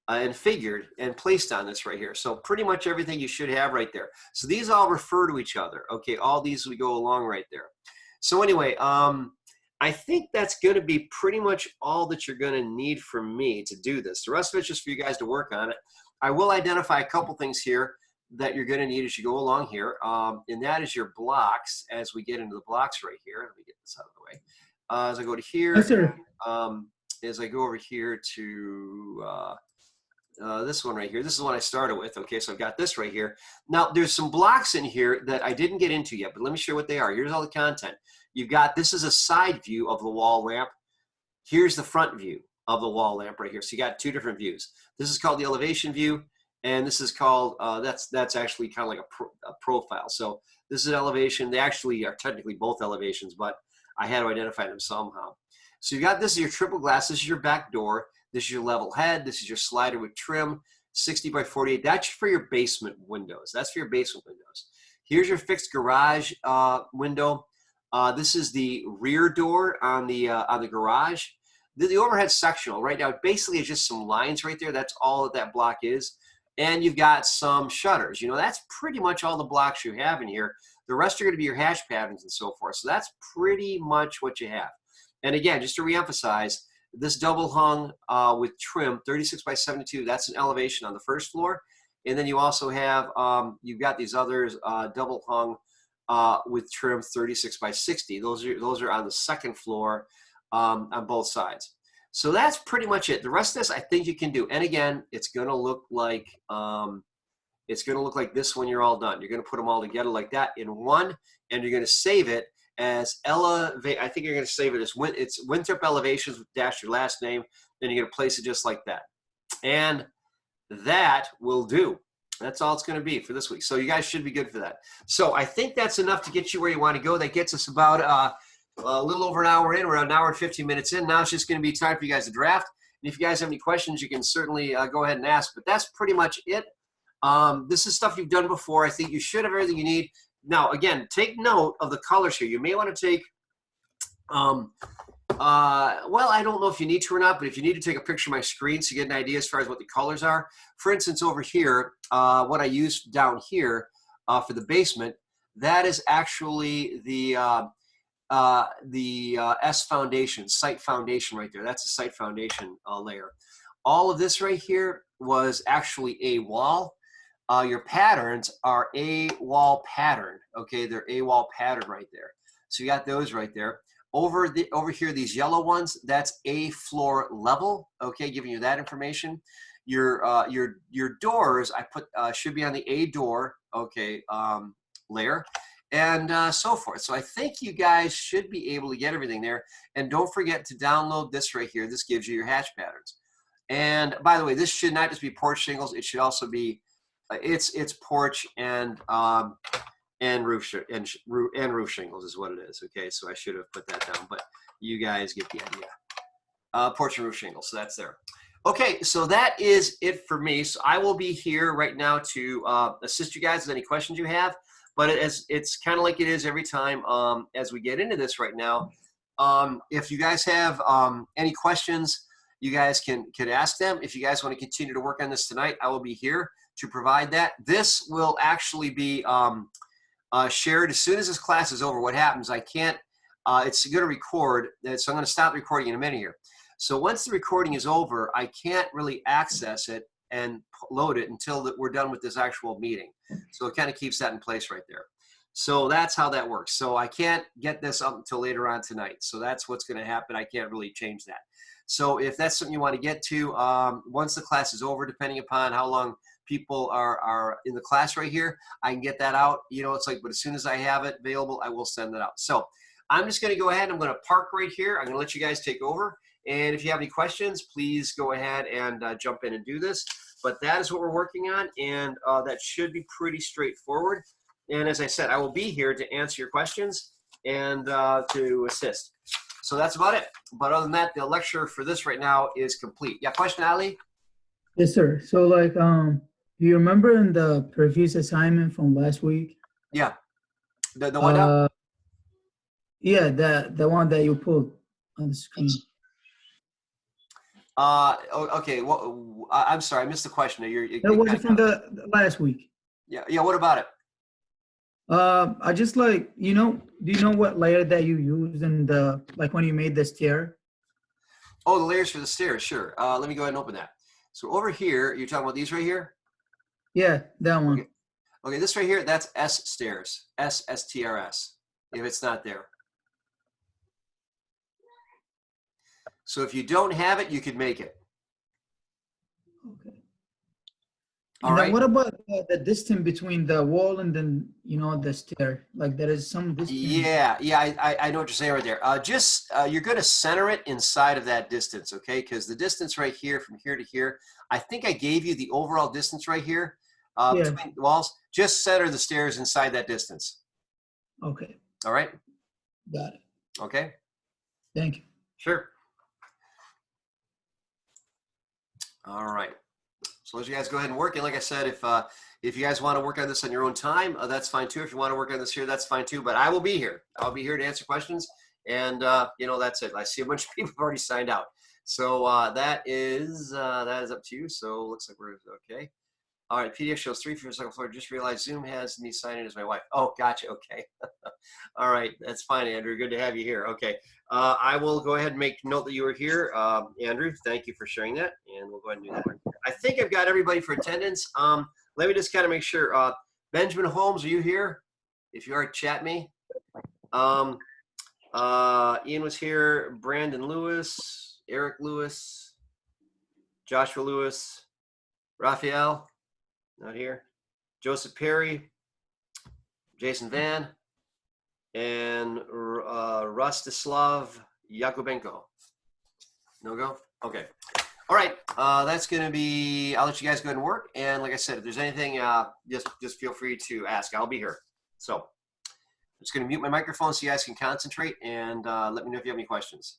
and figured and placed on this right here. So pretty much everything you should have right there. So these all refer to each other. Okay, all these we go along right there. So anyway, I think that's going to be pretty much all that you're going to need from me to do this. The rest of it's just for you guys to work on it. I will identify a couple things here that you're going to need as you go along here, and that is your blocks as we get into the blocks right here. Let me get this out of the way. As I go to here, Yes, sir. as I go over here to this one right here, this is what I started with. Okay, so I've got this right here. Now, there's some blocks in here that I didn't get into yet, but let me show you what they are. Here's all the content. You've got, this is a side view of the wall lamp. Here's the front view of the wall lamp right here. So you got two different views. This is called the elevation view, and this is called, that's actually kind of like a profile. So this is an elevation. They actually are technically both elevations, but I had to identify them somehow. So you got, this is your triple glass. This is your back door. This is your level head. This is your slider with trim, 60 by 48. That's for your basement windows. That's for your basement windows. Here's your fixed garage window. This is the rear door on the garage. The overhead sectional right now basically is just some lines right there. That's all that block is. And you've got some shutters. You know, that's pretty much all the blocks you have in here. The rest are going to be your hash patterns and so forth. So that's pretty much what you have. And again, just to reemphasize, this double hung with trim, 36 by 72, that's an elevation on the first floor. And then you also have, you've got these others double hung with trim 36 by 60. Those are on the second floor on both sides. So that's pretty much it. The rest of this I think you can do. And again, it's gonna look like this when you're all done. You're gonna put them all together like that in one, and you're gonna save it as I think you're gonna save it as it's Winthrop Elevations dash your last name. Then you're gonna place it just like that. And that will do. That's all it's going to be for this week. So you guys should be good for that. So I think that's enough to get you where you want to go. That gets us about a little over an hour in, around an hour and 15 minutes in. Now it's just going to be time for you guys to draft. And if you guys have any questions, you can certainly go ahead and ask. But that's pretty much it. This is stuff you've done before. I think you should have everything you need. Now, again, take note of the colors here. You may want to take well, I don't know if you need to or not, but if you need to take a picture of my screen so you get an idea as far as what the colors are. For instance, over here, what I used down here for the basement, that is actually the S foundation, site foundation right there. That's a site foundation layer. All of this right here was actually a wall. Your patterns are a wall pattern. Okay, they're a wall pattern right there. So you got those right there. Over here, these yellow ones, that's a floor level. Okay, giving you that information. Your doors, I put should be on the A door. Okay, layer. And so forth. So I think you guys should be able to get everything there. And don't forget to download this right here. This gives you your hatch patterns. And by the way, this should not just be porch shingles. It should also be it's porch and roof shingles is what it is. Okay, so I should have put that down, but you guys get the idea. Porch and roof shingles. So that's there. Okay, so that is it for me. So I will be here right now to assist you guys with any questions you have. But it's kind of like it is every time as we get into this right now. If you guys have any questions, you guys can ask them. If you guys want to continue to work on this tonight, I will be here to provide that. This will actually be shared as soon as this class is over. What happens, I can't, it's going to record, so I'm going to stop recording in a minute here. So once the recording is over, I can't really access it and load it until we're done with this actual meeting. So it kind of keeps that in place right there. So that's how that works. So I can't get this up until later on tonight. So that's what's going to happen. I can't really change that. So if that's something you want to get to, once the class is over, depending upon how long people are in the class right here, I can get that out. You know, it's like, but as soon as I have it available, I will send it out. So I'm just going to go ahead. I'm going to park right here. I'm going to let you guys take over. And if you have any questions, please go ahead and jump in and do this. But that is what we're working on, and that should be pretty straightforward. And as I said, I will be here to answer your questions and to assist. So that's about it. But other than that, the lecture for this right now is complete. Yeah, question, Ali? Yes, sir. So like, do you remember in the previous assignment from last week? Yeah. The one down? Yeah, the one that you pulled on the screen. Okay. Well, I'm sorry, I missed the question. That was from the last week. Yeah. Yeah. What about it? I just like, do you know what layer that you used in the, like when you made the stair? Oh, the layers for the stairs. Sure. Let me go ahead and open that. So over here, you're talking about these right here? Yeah, that one. Okay, this right here, that's S stairs. SSTRS, if it's not there. So if you don't have it, you could make it. Okay. All And then right. what about the distance between the wall and then, the stair? Like there is some distance. Yeah, I know what you're saying right there. You're going to center it inside of that distance, okay? Because the distance right here from here to here, I think I gave you the overall distance right here between the walls. Just center the stairs inside that distance. Okay. All right? Got it. Okay. Thank you. Sure. All right. So as you guys go ahead and work, and like I said, if you guys want to work on this on your own time, that's fine too. If you want to work on this here, that's fine too. But I will be here. I'll be here to answer questions, and that's it. I see a bunch of people have already signed out, so that is up to you. So looks like we're okay. All right, PDF shows 3 for the second floor. Just realized Zoom has me sign in as my wife. Oh, gotcha. Okay. All right, that's fine, Andrew. Good to have you here. Okay, I will go ahead and make note that you were here, Andrew. Thank you for sharing that, and we'll go ahead and do that. I think I've got everybody for attendance. Let me just kind of make sure. Benjamin Holmes, are you here? If you are, chat me. Ian was here. Brandon Lewis, Eric Lewis, Joshua Lewis, Raphael. Not here. Joseph Perry, Jason Van, and Rostislav Yakubenko. No go? Okay. All right. That's going to be, I'll let you guys go ahead and work. And like I said, if there's anything, just feel free to ask. I'll be here. So I'm just going to mute my microphone so you guys can concentrate, and let me know if you have any questions.